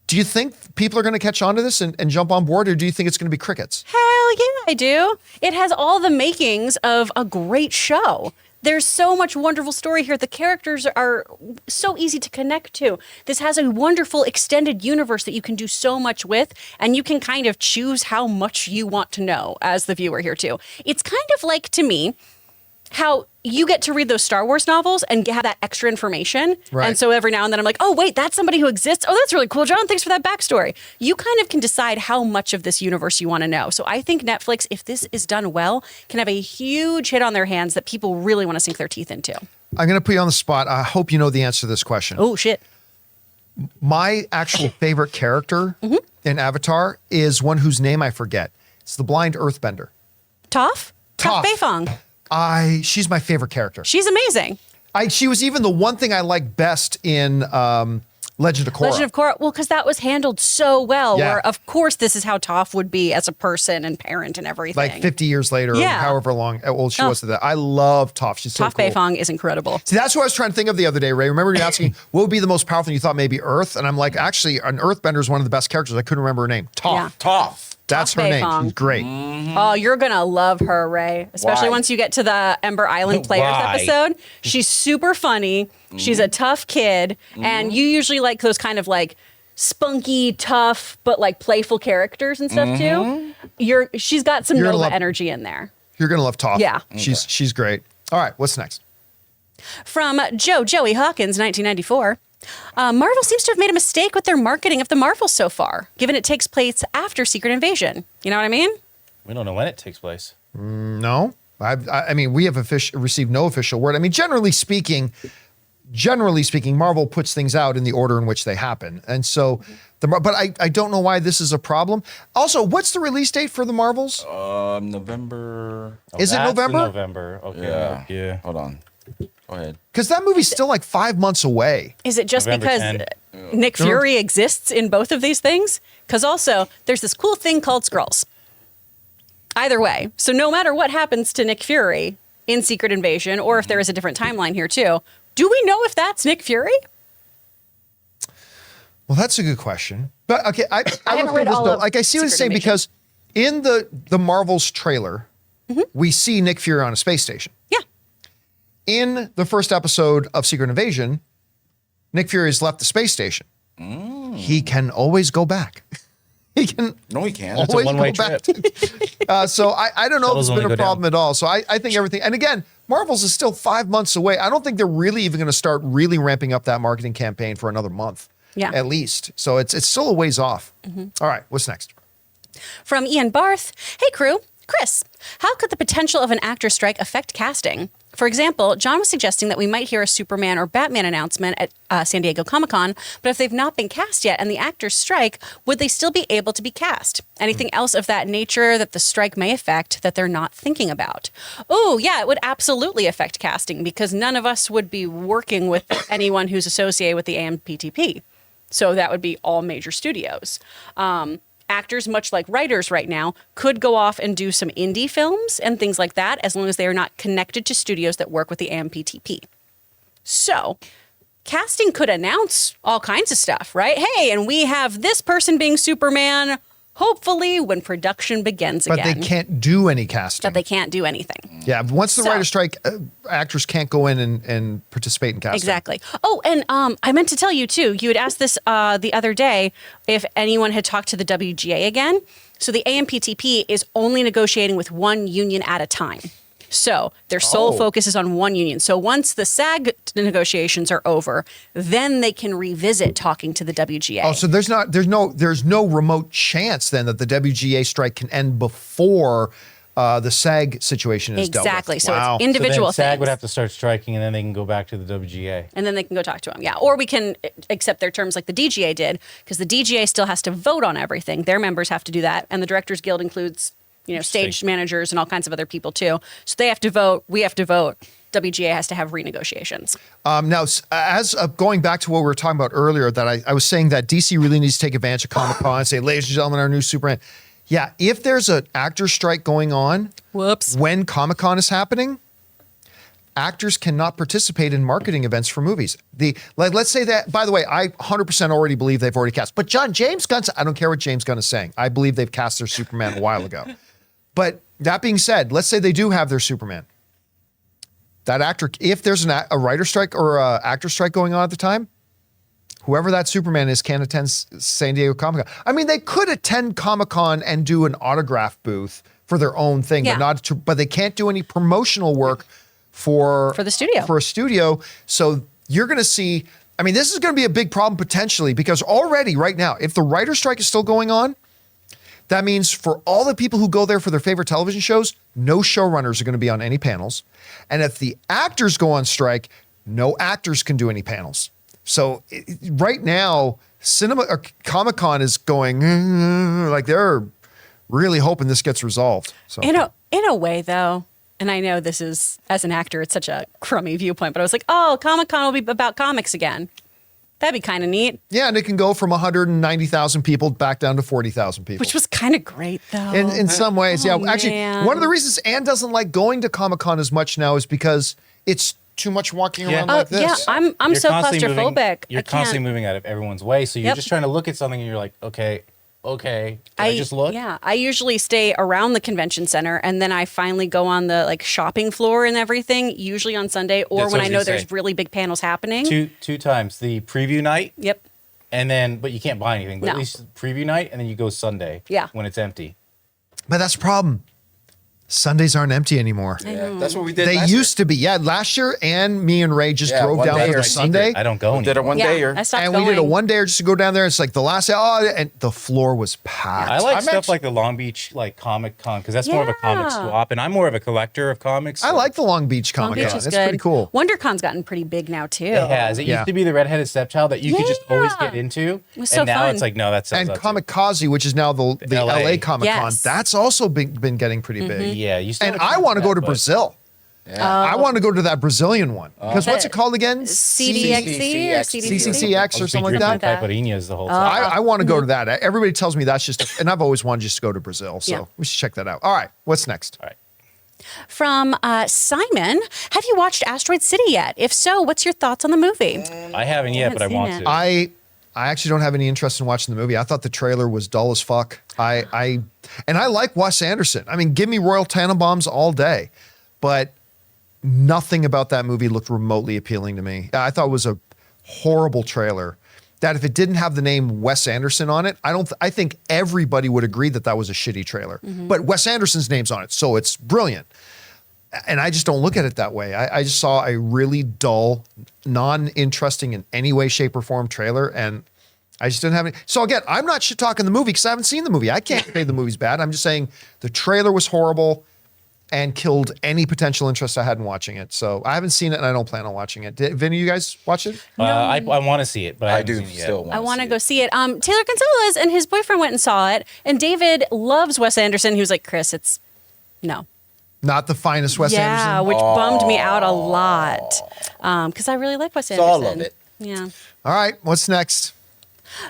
Do you think people are going to catch on to this and jump on board, or do you think it's going to be crickets? Hell yeah, I do. It has all the makings of a great show. There's so much wonderful story here. The characters are so easy to connect to. This has a wonderful extended universe that you can do so much with, and you can kind of choose how much you want to know as the viewer here too. It's kind of like, to me, how you get to read those Star Wars novels and have that extra information. Right. And so every now and then I'm like, oh, wait, that's somebody who exists. Oh, that's really cool, John. Thanks for that backstory. You kind of can decide how much of this universe you want to know. So I think Netflix, if this is done well, can have a huge hit on their hands that people really want to sink their teeth into. I'm going to put you on the spot. I hope you know the answer to this question. Oh, shit. My actual favorite character in Avatar is one whose name I forget. It's the blind earthbender. Toph? Toph. Beifong. She's my favorite character. She's amazing. She was even the one thing I liked best in Legend of Korra. Legend of Korra. Well, because that was handled so well. Yeah. Where, of course, this is how Toph would be as a person and parent and everything. Like 50 years later, or however long old she was to that. I love Toph. She's so Toph cool. Beifong is incredible. See, that's what I was trying to think of the other day, Ray. Remember you asking what would be the most powerful, and you thought maybe Earth? And I'm like, actually, an Earthbender is one of the best characters. I couldn't remember her name. Toph. Yeah. Toph. That's her name. Beifong. She's great. Oh, you're going to love her, Ray. Especially Why? once you get to the Ember Island Players Why? episode. She's super funny. She's a tough kid. And you usually like those kind of like spunky, tough, but like playful characters and stuff too. She's got some Nova energy in there. You're going to love Toph. Yeah. She's great. All right, what's next? From Joey Hawkins, 1994. Marvel seems to have made a mistake with their marketing of the Marvels so far, given it takes place after Secret Invasion. You know what I mean? We don't know when it takes place. No. I mean, we have received no official word. I mean, generally speaking, Marvel puts things out in the order in which they happen. And so, but I don't know why this is a problem. Also, what's the release date for the Marvels? November. Is it That's November? in November. Okay. Yeah. Hold on. Go ahead. Because that movie's still like 5 months away. Is it just November because 10. Nick Fury exists in both of these things? Because also, there's this cool thing called Skrulls. Either way. So no matter what happens to Nick Fury in Secret Invasion, or if there is a different timeline here too, do we know if that's Nick Fury? Well, that's a good question. But okay, I haven't read all of like I see what you're saying, Secret because in the Marvels trailer, we see Nick Fury on a space station. Yeah. In the first episode of Secret Invasion, Nick Fury has left the space station. He can always go back. He can. No, he can't. Always It's a one-way go back. trip. So I don't know if Shuttles it's been only a go problem down. at all. So I think everything. And again, Marvels is still 5 months away. I don't think they're really even going to start really ramping up that marketing campaign for another month. Yeah. At least. So it's still a ways off. All right. What's next? From Ian Barth. Hey, crew. Chris, how could the potential of an actor strike affect casting? For example, John was suggesting that we might hear a Superman or Batman announcement at San Diego Comic-Con, but if they've not been cast yet and the actors strike, would they still be able to be cast? Anything else of that nature that the strike may affect that they're not thinking about? Oh, yeah, it would absolutely affect casting because none of us would be working with anyone who's associated with the AMPTP. So that would be all major studios. Actors, much like writers right now, could go off and do some indie films and things like that as long as they are not connected to studios that work with the AMPTP. So casting could announce all kinds of stuff, right? Hey, and we have this person being Superman, hopefully when production begins But again. they can't do any casting. But they can't do anything. Yeah, once the So- writer strike, actors can't go in and participate in casting. Exactly. Oh, and I meant to tell you too, you had asked this the other day if anyone had talked to the WGA again. So the AMPTP is only negotiating with one union at a time. So their sole focus is on one union. So once the SAG negotiations are over, then they can revisit talking to the WGA. Oh, so there's no remote chance then that the WGA strike can end before the SAG situation is dealt with. Exactly. So Wow. it's individual so then SAG things. would have to start striking, and then they can go back to the WGA. And then they can go talk to them. Yeah. Or we can accept their terms like the DGA did, because the DGA still has to vote on everything. Their members have to do that. And the Directors Guild includes, stage managers and all kinds of other people too. So they have to vote. We have to vote. WGA has to have renegotiations. Now, as going back to what we were talking about earlier, that I was saying that DC really needs to take advantage of Comic-Con and say, ladies and gentlemen, our new Superman. Yeah, if there's an actor strike going on, Whoops. when Comic-Con is happening, actors cannot participate in marketing events for movies. Let's say that, by the way, I 100% already believe they've already cast. But James Gunn, I don't care what James Gunn is saying. I believe they've cast their Superman a while ago. But that being said, let's say they do have their Superman. That actor, if there's a writer strike or an actor strike going on at the time, whoever that Superman is can't attend San Diego Comic-Con. I mean, they could attend Comic-Con and do an autograph booth for their own thing, Yeah. but they can't do any promotional work for the studio. For a studio. So you're going to see, I mean, this is going to be a big problem potentially because already right now, if the writer strike is still going on, that means for all the people who go there for their favorite television shows, no showrunners are going to be on any panels. And if the actors go on strike, no actors can do any panels. So right now, Comic-Con is going like they're really hoping this gets resolved. So In a way, though, and I know this is, as an actor, it's such a crummy viewpoint, but I was like, oh, Comic-Con will be about comics again. That'd be kind of neat. yeah, and it can go from 190,000 people back down to 40,000 people. Which was kind of great, though. In some ways, yeah. Actually, man. one of the reasons Anne doesn't like going to Comic-Con as much now is because it's too much walking around like this. Yeah, I'm You're so constantly claustrophobic. You're I constantly can't. moving out of everyone's way, so you're Yep. just trying to look at something, and you're like, okay, can I just look? Yeah, I usually stay around the convention center, and then I finally go on the shopping floor and everything. Usually on Sunday, or That's when what I I was know gonna there's say. really big panels happening. Two times, the preview night, Yep. and then but you can't buy anything. But No. at least preview night, and then you go Sunday. Yeah. when it's empty. But that's the problem. Sundays aren't empty anymore. Yeah, that's what we did. They last used to be. Yeah, last year, and me and Ray just Yeah, drove one down day for or their Sunday. I don't go year. Did a anymore. one dayer. I stopped And going. we did a one day just to go down there. It's like the last day, and the floor was packed. I like I'm stuff actually- like the Long Beach Comic Con because that's more of a comic Yeah. swap, and I'm more of a collector of comics. I so like the Long Beach Long Comic Beach Con. is It's good. pretty cool. WonderCon's gotten pretty big now too. It has. It Yeah. used to be the redheaded stepchild that you could just always Yeah. get into, It was so and now fun. it's like no, that's And Comikaze, which is now the LA. LA Comic Con, Yes. that's also been getting pretty big. Yeah, you still And have I want to that, go to but- Brazil. I want to go to that Brazilian one. Because what's it called again? CDXC or CCCX or something like that. that. Caipirinhas the whole time. I want to go to that. Everybody tells me that's just, and I've always wanted just to go to Brazil. So Yeah. we should check that out. All right, what's next? All right. From Simon, have you watched Asteroid City yet? If so, what's your thoughts on the movie? I haven't yet, but I haven't want seen to. it. I actually don't have any interest in watching the movie. I thought the trailer was dull as fuck. And I like Wes Anderson. I mean, give me Royal Tenenbaums all day, but nothing about that movie looked remotely appealing to me. I thought it was a horrible trailer. That if it didn't have the name Wes Anderson on it, I think everybody would agree that was a shitty trailer. But Wes Anderson's name's on it, so it's brilliant. And I just don't look at it that way. I just saw a really dull, non-interesting in any way, shape, or form trailer, and I just didn't have any. So again, I'm not shit talking the movie because I haven't seen the movie. I can't say the movie's bad. I'm just saying the trailer was horrible and killed any potential interest I had in watching it. So I haven't seen it and I don't plan on watching it. Did Vinny, you guys watch it? I want to see it, but I do haven't seen it yet. still want I want to go see it. Taylor Gonzalez and his boyfriend went and saw it, and David loves Wes Anderson. He was like, Chris, it's no. Not the finest Wes Yeah, Anderson? which bummed me out a lot because I really like Wes So Anderson. I love it. Yeah. All right, what's next?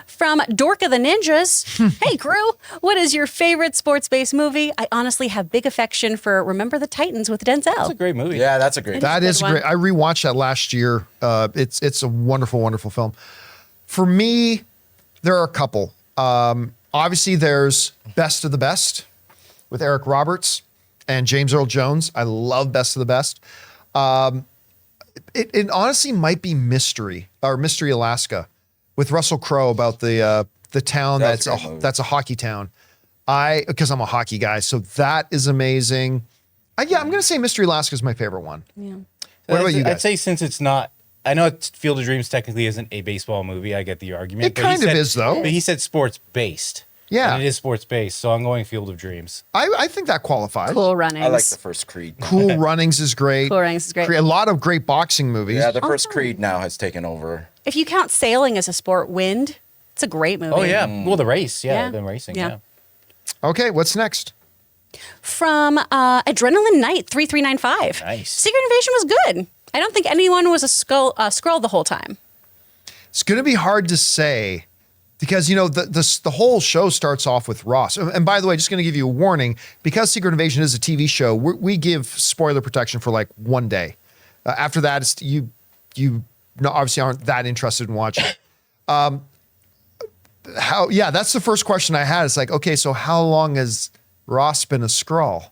From Dork of the Ninjas. Hey, crew. What is your favorite sports-based movie? I honestly have big affection for Remember the Titans with Denzel. It's a great movie. Yeah, that's a great. That is good one. great. I rewatched that last year. It's a wonderful, wonderful film. For me, there are a couple. Obviously, there's Best of the Best with Eric Roberts and James Earl Jones. I love Best of the Best. It honestly might be Mystery Alaska with Russell Crowe about the town That's that's a great movie. a hockey town. Because I'm a hockey guy, so that is amazing. I'm going to say Mystery Alaska is my favorite one. Yeah. What about you guys? I'd say since it's not, I know Field of Dreams technically isn't a baseball movie. I get the argument. It but he kind of said- is, though. But he said sports based. Yeah. And it is sports based, so I'm going Field of Dreams. I think that qualifies. Cool Runnings. I like the first Creed. Cool Runnings is great. Cool Runnings is great. A lot of great boxing movies. Yeah, the first Creed now has taken over. If you count sailing as a sport, Wind, it's a great movie. Oh yeah, well the race, Yeah. the racing, Yeah. yeah. Okay, what's next? From Adrenaline Night 3395. Nice. Secret Invasion was good. I don't think anyone was a scroll the whole time. It's going to be hard to say because, the whole show starts off with Ross. And by the way, just going to give you a warning, because Secret Invasion is a TV show, we give spoiler protection for like 1 day. After that, it's, you obviously aren't that interested in watching. That's the first question I had. It's like, okay, so how long has Ross been a Skrull?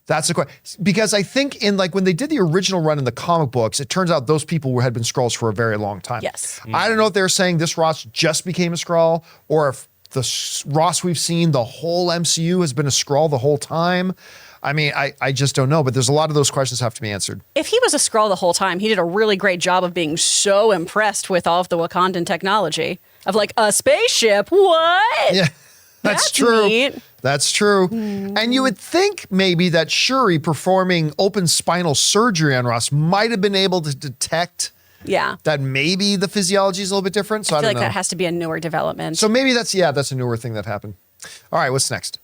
That's the question. Because I think when they did the original run in the comic books, it turns out those people had been Skrulls for a very long time. Yes. I don't know if they're saying this Ross just became a Skrull or if the Ross we've seen the whole MCU has been a Skrull the whole time. I mean, I just don't know, but there's a lot of those questions have to be answered. If he was a Skrull the whole time, he did a really great job of being so impressed with all of the Wakandan technology of like a spaceship. What? Yeah, that's That's true. neat. That's true. And you would think maybe that Shuri performing open spinal surgery on Ross might have been able to detect Yeah. that maybe the physiology is a little bit different. So I I feel don't like know. that has to be a newer development. So maybe that's a newer thing that happened. All right, what's next?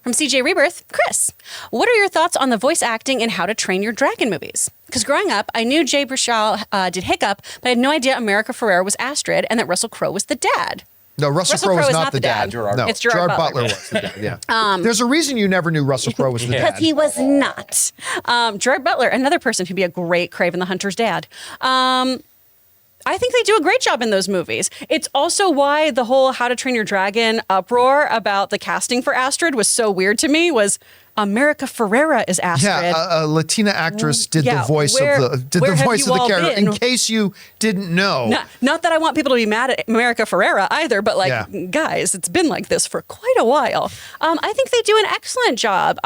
From CJ Rebirth, Chris, what are your thoughts on the voice acting in How to Train Your Dragon movies? Because growing up, I knew Jay Baruchel did Hiccup, but I had no idea America Ferrera was Astrid and that Russell Crowe was the dad. No, Russell Russell Crowe Crowe is is not not the the dad. dad. No, It's Gerard Butler. was the dad. Yeah. There's a reason you never knew Russell Crowe was the Yeah. dad. Because he was not. Gerard Butler, another person who'd be a great Kraven the Hunter's dad. I think they do a great job in those movies. It's also why the whole How to Train Your Dragon uproar about the casting for Astrid was so weird to me was America Ferrera is Astrid. Yeah, a Latina actress did Yeah, the voice where of the have voice you of the all character. been? In case you didn't know, Not that I want people to be mad at America Ferrera either, but Yeah. guys, it's been like this for quite a while. I think they do an excellent job.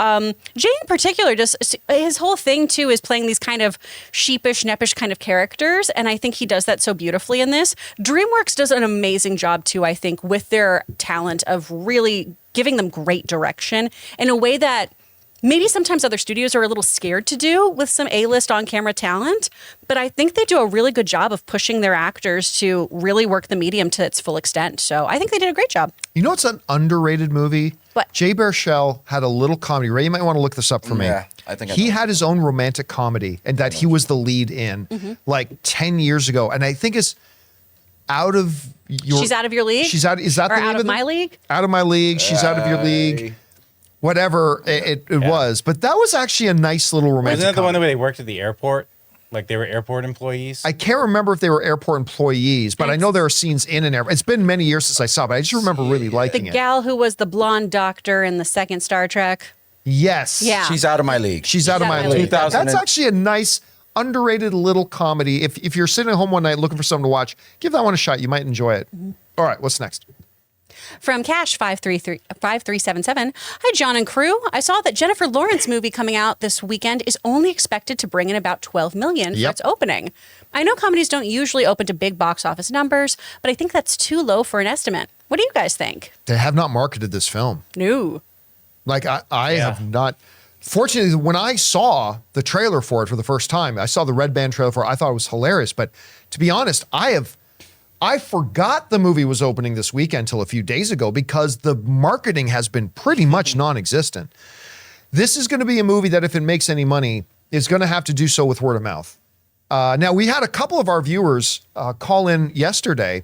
Jay in particular, just his whole thing too is playing these kind of sheepish, neppish kind of characters, and I think he does that so beautifully in this. DreamWorks does an amazing job too, I think, with their talent of really giving them great direction in a way that maybe sometimes other studios are a little scared to do with some A-list on-camera talent, but I think they do a really good job of pushing their actors to really work the medium to its full extent. So I think they did a great job. you know it's an underrated movie. What? Jay Baruchel had a little comedy. Ray, you might want to look this up for me. Yeah, I think I he know. had his own romantic comedy, and that he was the lead in like 10 years ago, and I think it's Out of Your. She's Out of Your League? She's out. Is that Or the name Out of the- My League? Out of My League. She's out of your league. Whatever it was, but that was actually a nice little romantic. Wasn't that the one comedy. where they worked at the airport? Like they were airport employees? I can't remember if they were airport employees, but I know there are scenes in an airport. It's been many years since I saw it, but I just remember really The liking it. gal who was the blonde doctor in the second Star Trek. Yes. Yeah. She's out of my league. She's out of my league. 2000 That's actually a nice, underrated little comedy. If you're sitting at home one night looking for something to watch, give that one a shot. You might enjoy it. All right, what's next? From Cash 5377. Hi, John and crew. I saw that Jennifer Lawrence movie coming out this weekend is only expected to bring in about 12 million for its opening. I know comedies don't usually open to big box office numbers, but I think that's too low for an estimate. What do you guys think? They have not marketed this film. No. Like I have not. Fortunately, when I saw the trailer for it for the first time, I saw the Red Band trailer for it. I thought it was hilarious. But to be honest, I forgot the movie was opening this weekend until a few days ago because the marketing has been pretty much non-existent. This is going to be a movie that if it makes any money, is going to have to do so with word of mouth. Now, we had a couple of our viewers call in yesterday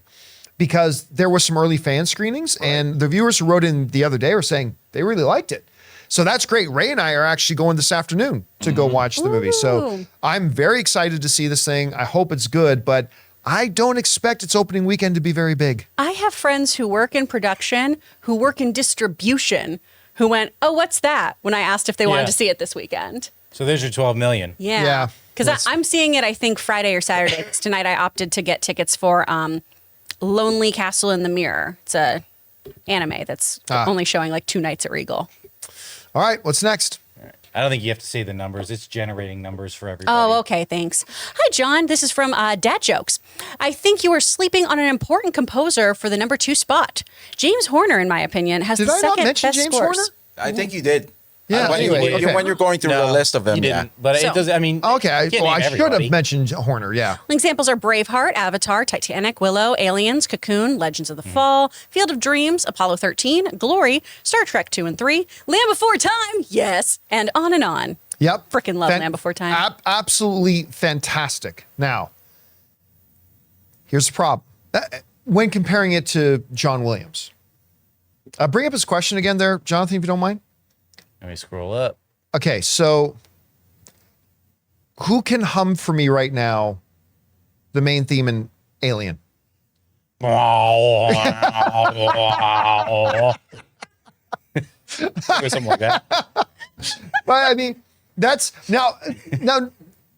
because there was some early fan screenings, and the viewers who wrote in the other day were saying they really liked it. So that's great. Ray and I are actually going this afternoon to go watch the movie. So I'm very excited to see this thing. I hope it's good, but I don't expect its opening weekend to be very big. I have friends who work in production, who work in distribution, who went, "Oh, what's that?" when I asked if they wanted to see it this weekend. So there's your 12 million. Yeah. Because I'm seeing it, I think, Friday or Saturday. 'Cause tonight I opted to get tickets for Lonely Castle in the Mirror. It's a anime that's only showing like 2 nights at Regal. All right, what's next? I don't think you have to say the numbers. It's generating numbers for everybody. Oh, okay, thanks. Hi, John. This is from Dad Jokes. I think you are sleeping on an important composer for the number 2 spot. James Horner, in my opinion, has Did the I not second mention best James scores. Horner? I think you did. Yeah, anyway, okay. When you're going through the list of them, you didn't. But So- it does. I mean, Okay, you can't well, I name should everybody. have mentioned Horner, yeah. Examples are Braveheart, Avatar, Titanic, Willow, Aliens, Cocoon, Legends of the Fall, Field of Dreams, Apollo 13, Glory, Star Trek 2 and 3, Land Before Time, yes, and on and on. Yep. Frickin' love Land Before Time. Absolutely fantastic. Now, here's the problem. When comparing it to John Williams. Bring up his question again there, Jonathan, if you don't mind. Let me scroll up. Okay, so who can hum for me right now the main theme in Alien? Something like that. But I mean, that's now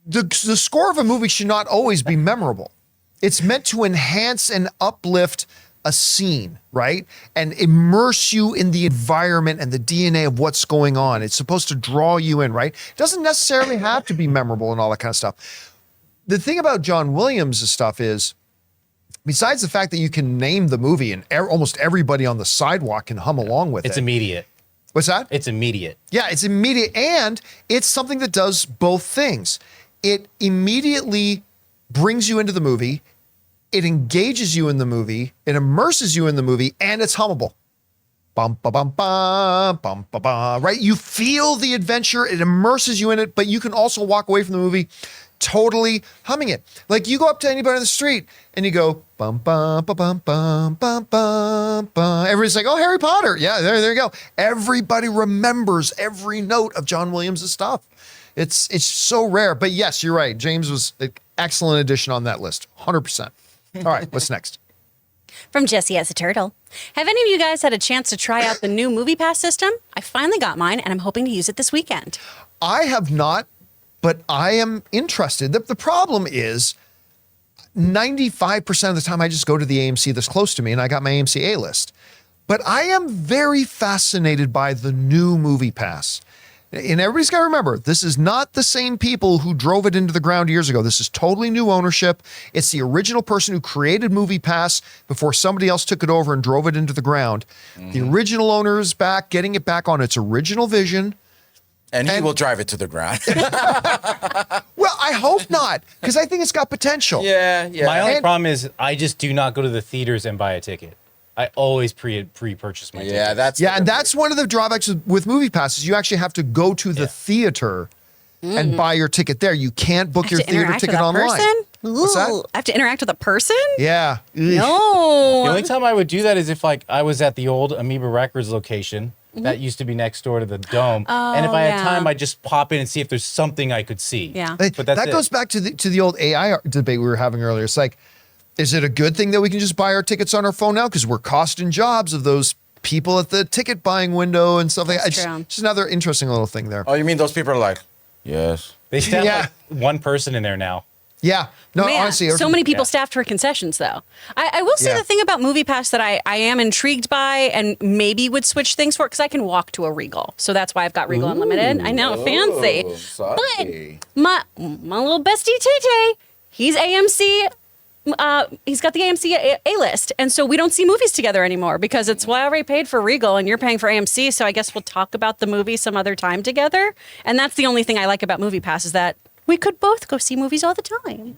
the score of a movie should not always be memorable. It's meant to enhance and uplift a scene, right? And immerse you in the environment and the DNA of what's going on. It's supposed to draw you in, right? It doesn't necessarily have to be memorable and all that kind of stuff. The thing about John Williams' stuff is, besides the fact that you can name the movie and almost everybody on the sidewalk can hum along with It's it. immediate. What's that? It's immediate. Yeah, it's immediate, and it's something that does both things. It immediately brings you into the movie, it engages you in the movie, it immerses you in the movie, and it's hummable. Bum ba bum ba bum ba ba. Right? You feel the adventure, it immerses you in it, but you can also walk away from the movie totally humming it. Like you go up to anybody on the street and you go bum bum ba bum bum bum bum bum. Everybody's like, "Oh, Harry Potter." Yeah, there you go. Everybody remembers every note of John Williams' stuff. It's so rare. But yes, you're right. James was an excellent addition on that list. 100%. All right, what's next? From Jesse as a Turtle. Have any of you guys had a chance to try out the new Movie Pass system? I finally got mine, and I'm hoping to use it this weekend. I have not, but I am interested. The problem is 95% of the time I just go to the AMC that's close to me, and I got my AMC A list. But I am very fascinated by the new Movie Pass. And everybody's got to remember, this is not the same people who drove it into the ground years ago. This is totally new ownership. It's the original person who created Movie Pass before somebody else took it over and drove it into the ground. The original owner is back, getting it back on its original vision. And he will drive it to the ground. Well, I hope not, because I think it's got potential. Yeah. My only And- problem is I just do not go to the theaters and buy a ticket. I always pre-purchase my ticket. Yeah, And that's one of the drawbacks with Movie Passes. You actually have to go to the theater and buy your ticket there. You can't book your theater ticket online. What's that? I have to interact with a person? Yeah. No. The only time I would do that is if like I was at the old Amoeba Records location that used to be next door to the Dome, and if I had time, I'd just pop in and see if there's something I could see. Yeah. Hey, But that's that it. goes back to the old AI debate we were having earlier. It's like, is it a good thing that we can just buy our tickets on our phone now? Because we're costing jobs of those people at the ticket buying window and stuff like that. That's true. Just another interesting little thing there. Oh, you mean those people are like, yes. They still Yeah. have like one person in there now. Yeah. No, Man, honestly. so many people staffed for concessions, though. I will say Yeah. the thing about MoviePass that I am intrigued by and maybe would switch things for, because I can walk to a Regal. So that's why I've got Regal Unlimited. I know, fancy. Sorry. But my little bestie TJ, he's AMC. He's got the AMC A-list. And so we don't see movies together anymore because it's, well, I already paid for Regal and you're paying for AMC. So I guess we'll talk about the movie some other time together. And that's the only thing I like about MoviePass is that we could both go see movies all the time.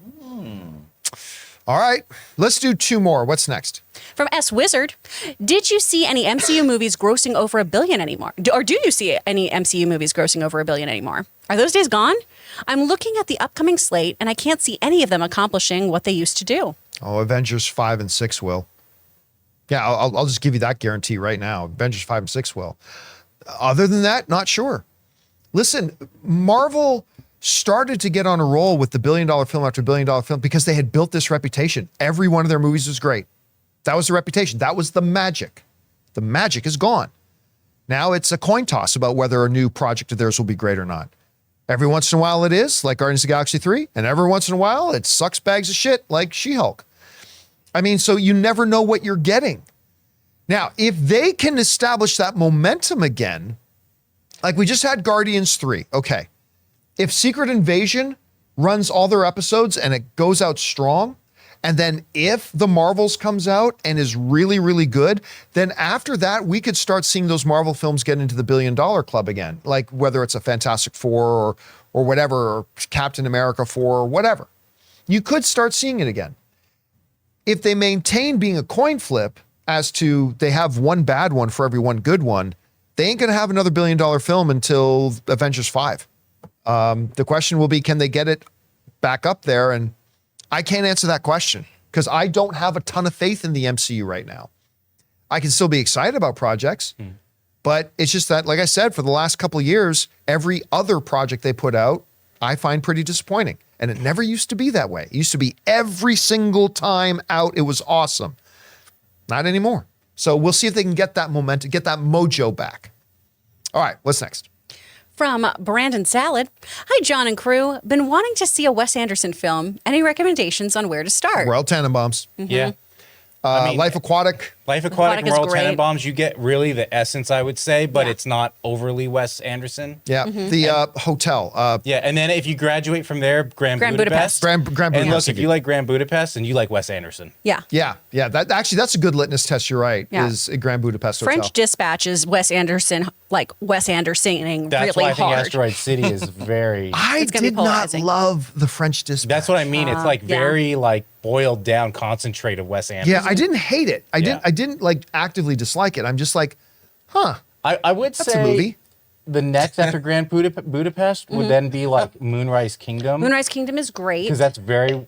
All right. Let's do 2 more. What's next? From S Wizard, did you see any MCU movies grossing over $1 billion anymore? Or do you see any MCU movies grossing over $1 billion anymore? Are those days gone? I'm looking at the upcoming slate and I can't see any of them accomplishing what they used to do. Oh, Avengers 5 and 6 will. Yeah, I'll just give you that guarantee right now. Avengers 5 and 6 will. Other than that, not sure. Listen, Marvel started to get on a roll with the $1 billion film after $1 billion film because they had built this reputation. Every one of their movies was great. That was the reputation. That was the magic. The magic is gone. Now it's a coin toss about whether a new project of theirs will be great or not. Every once in a while it is, like Guardians of the Galaxy 3, and every once in a while it sucks bags of shit like She-Hulk. I mean, so you never know what you're getting. Now, if they can establish that momentum again, like we just had Guardians 3, okay. If Secret Invasion runs all their episodes and it goes out strong, and then if The Marvels comes out and is really, really good, then after that, we could start seeing those Marvel films get into the $1 billion club again. Like whether it's a Fantastic Four or whatever, or Captain America 4 or whatever. You could start seeing it again. If they maintain being a coin flip as to they have one bad one for every one good one, they ain't going to have another $1 billion film until Avengers 5. The question will be, can they get it back up there? And I can't answer that question because I don't have a ton of faith in the MCU right now. I can still be excited about projects, but it's just that, like I said, for the last couple of years, every other project they put out, I find pretty disappointing. And it never used to be that way. It used to be every single time out, it was awesome. Not anymore. So we'll see if they can get that momentum, get that mojo back. All right, what's next? From Brandon Salad. Hi, John and crew. Been wanting to see a Wes Anderson film. Any recommendations on where to start? Royal Tenenbaums. Yeah. Life Aquatic. Life Aquatic and is Royal great. Tenenbaums, you get really the essence, I would say, but Yeah. it's not overly Wes Anderson. Yeah. The Hotel. Yeah, and then if you graduate from there, Grand Budapest. Grand And Budapest. look, if you like Grand Budapest and you like Wes Anderson. Yeah. Yeah. That's a good litmus test. You're right. Yeah. Is a Grand Budapest Hotel. French Dispatch is Wes Anderson, like Wes Andersoning That's really why I think hard. Asteroid City is very... I It's gonna be did not polarizing. love the French Dispatch. That's what I mean. It's like yeah. very like boiled down, concentrated Wes Anderson. Yeah, I didn't hate it. I Yeah. didn't like actively dislike it. I'm just like, huh, I would that's say a movie. the next after Grand Budapest would then be like Moonrise Kingdom. Moonrise Kingdom is great. Because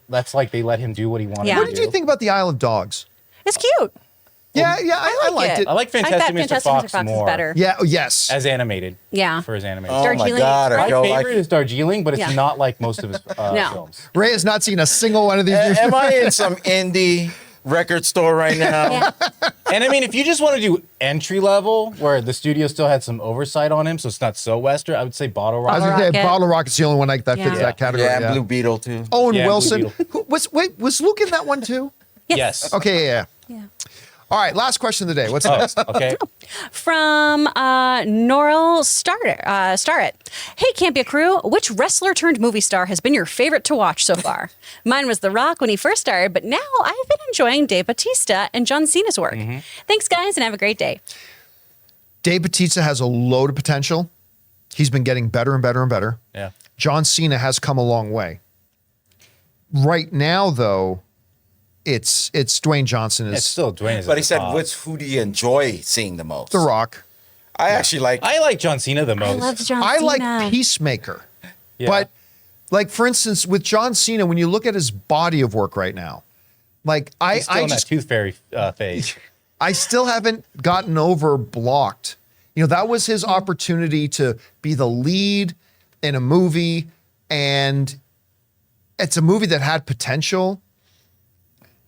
that's like they let him do what he wanted Yeah. to What do. did you think about the Isle of Dogs? It's cute. Yeah, I liked it. I like Fantastic I bet Mr. Fantastic Fox Mr. Fox more. is better. Yeah, yes. As animated. Yeah. For his animated. Oh my Darjeeling God, I Express. feel My like... favorite is Darjeeling, but it's Yeah. not like most of his No. films. Ray has not seen a single one of these. Am I in some indie record store right now? Yeah. And I mean, if you just want to do entry level, where the studio still had some oversight on him, so it's not so Western, I would say Bottle I was Rocket. gonna say Rocket. Bottle Rocket's the only one that fits Yeah. that category. Yeah, and Blue Beetle too. Owen Yeah, Blue Wilson. Beetle. Was Luke in that one too? Yes. Okay, yeah. Yeah. All right, last question of the day. What's Oh, next? okay. From Norrell Starrett. Hey, Campea crew, which wrestler turned movie star has been your favorite to watch so far? Mine was The Rock when he first started, but now I've been enjoying Dave Bautista and John Cena's work. Thanks, guys, and have a great day. Dave Bautista has a load of potential. He's been getting better and better and better. Yeah. John Cena has come a long way. Right now, though, it's Dwayne Johnson It's is still Dwayne. But he said, who do you enjoy seeing the most? The Rock. I actually like... I like John Cena the I most. love John I Cena. like Peacemaker. Yeah. But like, for instance, with John Cena, when you look at his body of work right now, like He's still I in just that Tooth Fairy phase. I still haven't gotten over Blocked. You know, that was his opportunity to be the lead in a movie, and it's a movie that had potential.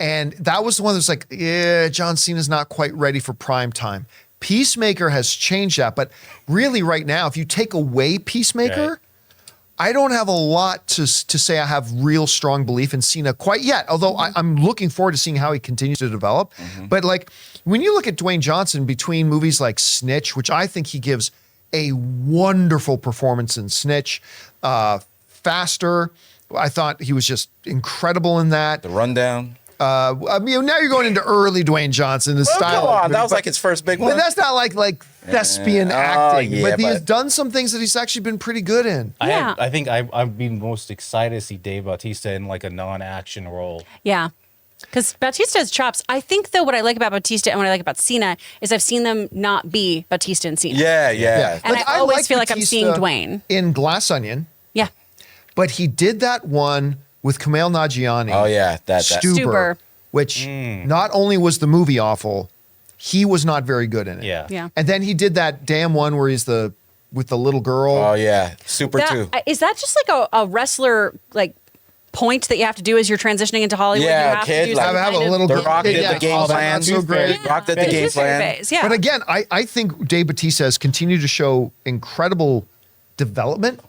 And that was the one that's like, yeah, John Cena's not quite ready for prime time. Peacemaker has changed that, but really right now, if you take away Peacemaker, I don't have a lot to say I have real strong belief in Cena quite yet, although I'm looking forward to seeing how he continues to develop. But like when you look at Dwayne Johnson between movies like Snitch, which I think he gives a wonderful performance in Snitch, Faster, I thought he was just incredible in that. The Rundown. I mean, now you're going into early Dwayne Johnson, the style. Come on, that was like his first big one. But that's not like thespian acting. yeah, but he has done some things that he's actually been pretty good in. Yeah. I think I'd be most excited to see Dave Bautista in like a non-action role. Yeah. Because Bautista has chops. I think, though, what I like about Bautista and what I like about Cena is I've seen them not be Bautista and Cena. Yeah. And I always feel like I'm seeing Batista Dwayne. in Glass Onion, Yeah. but he did that one with Kumail Nanjiani. Oh yeah, that. Stuber. Which not only was the movie awful, he was not very good in it. Yeah. Yeah. And then he did that damn one where he's with the little girl. Oh yeah, Super 2. Is that just like a wrestler like point that you have to do as you're transitioning into Hollywood? Yeah, you have kid, to do like, some have a kind of- little The bit- Rock did yeah, the game oh, plan. that's so great. Rock did the game Tooth Fairy plan. phase, yeah. But again, I think Dave Bautista has continued to show incredible development,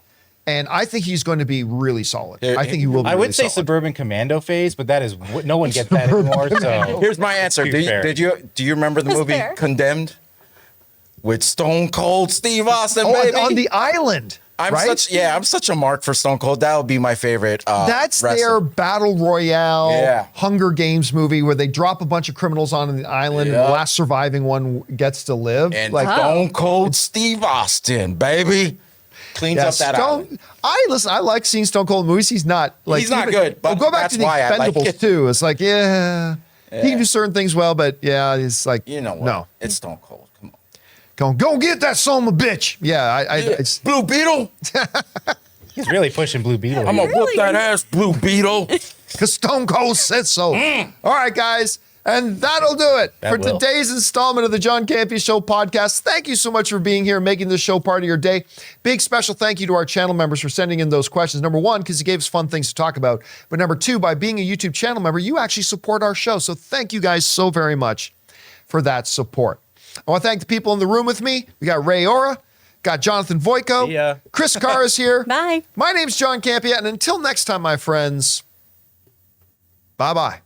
and I think he's going to be really solid. I think he will be I really would say solid. Suburban Commando phase, but that is no one gets that anymore. So Here's my answer. Too Do fair. you remember the That's movie fair. Condemned with Stone Cold Steve Austin? Oh, baby? on the island, I'm right? such a mark for Stone Cold. That would be my favorite. That's wrestler. their battle royale Yeah. Hunger Games movie where they drop a bunch of criminals on the island and the Yeah. last surviving one gets to live. And like Stone Cold Steve Austin, baby, cleans yeah, up that island. I like seeing Stone Cold movies. He's not like He's not good, but go back that's to the why I like Expendables it. too. It's like he can do certain things well, but yeah, it's like You know what? No, It's Stone Cold. Come on. go get that son of a bitch. Yeah, it's Blue Beetle. he's really pushing Blue Beetle. I'm here. gonna whoop that ass, Blue Beetle. because Stone Cold said so. All right, guys. And that'll do it That for will. today's installment of the John Campea Show podcast. Thank you so much for being here and making this show part of your day. Big special thank you to our channel members for sending in those questions. Number one, because you gave us fun things to talk about. But number two, by being a YouTube channel member, you actually support our show. So thank you guys so very much for that support. I want to thank the people in the room with me. We got Ray Ora, got Jonathan Voico, See ya. Chris Carr is here. Bye. My name's John Campea, and until next time, my friends, bye-bye.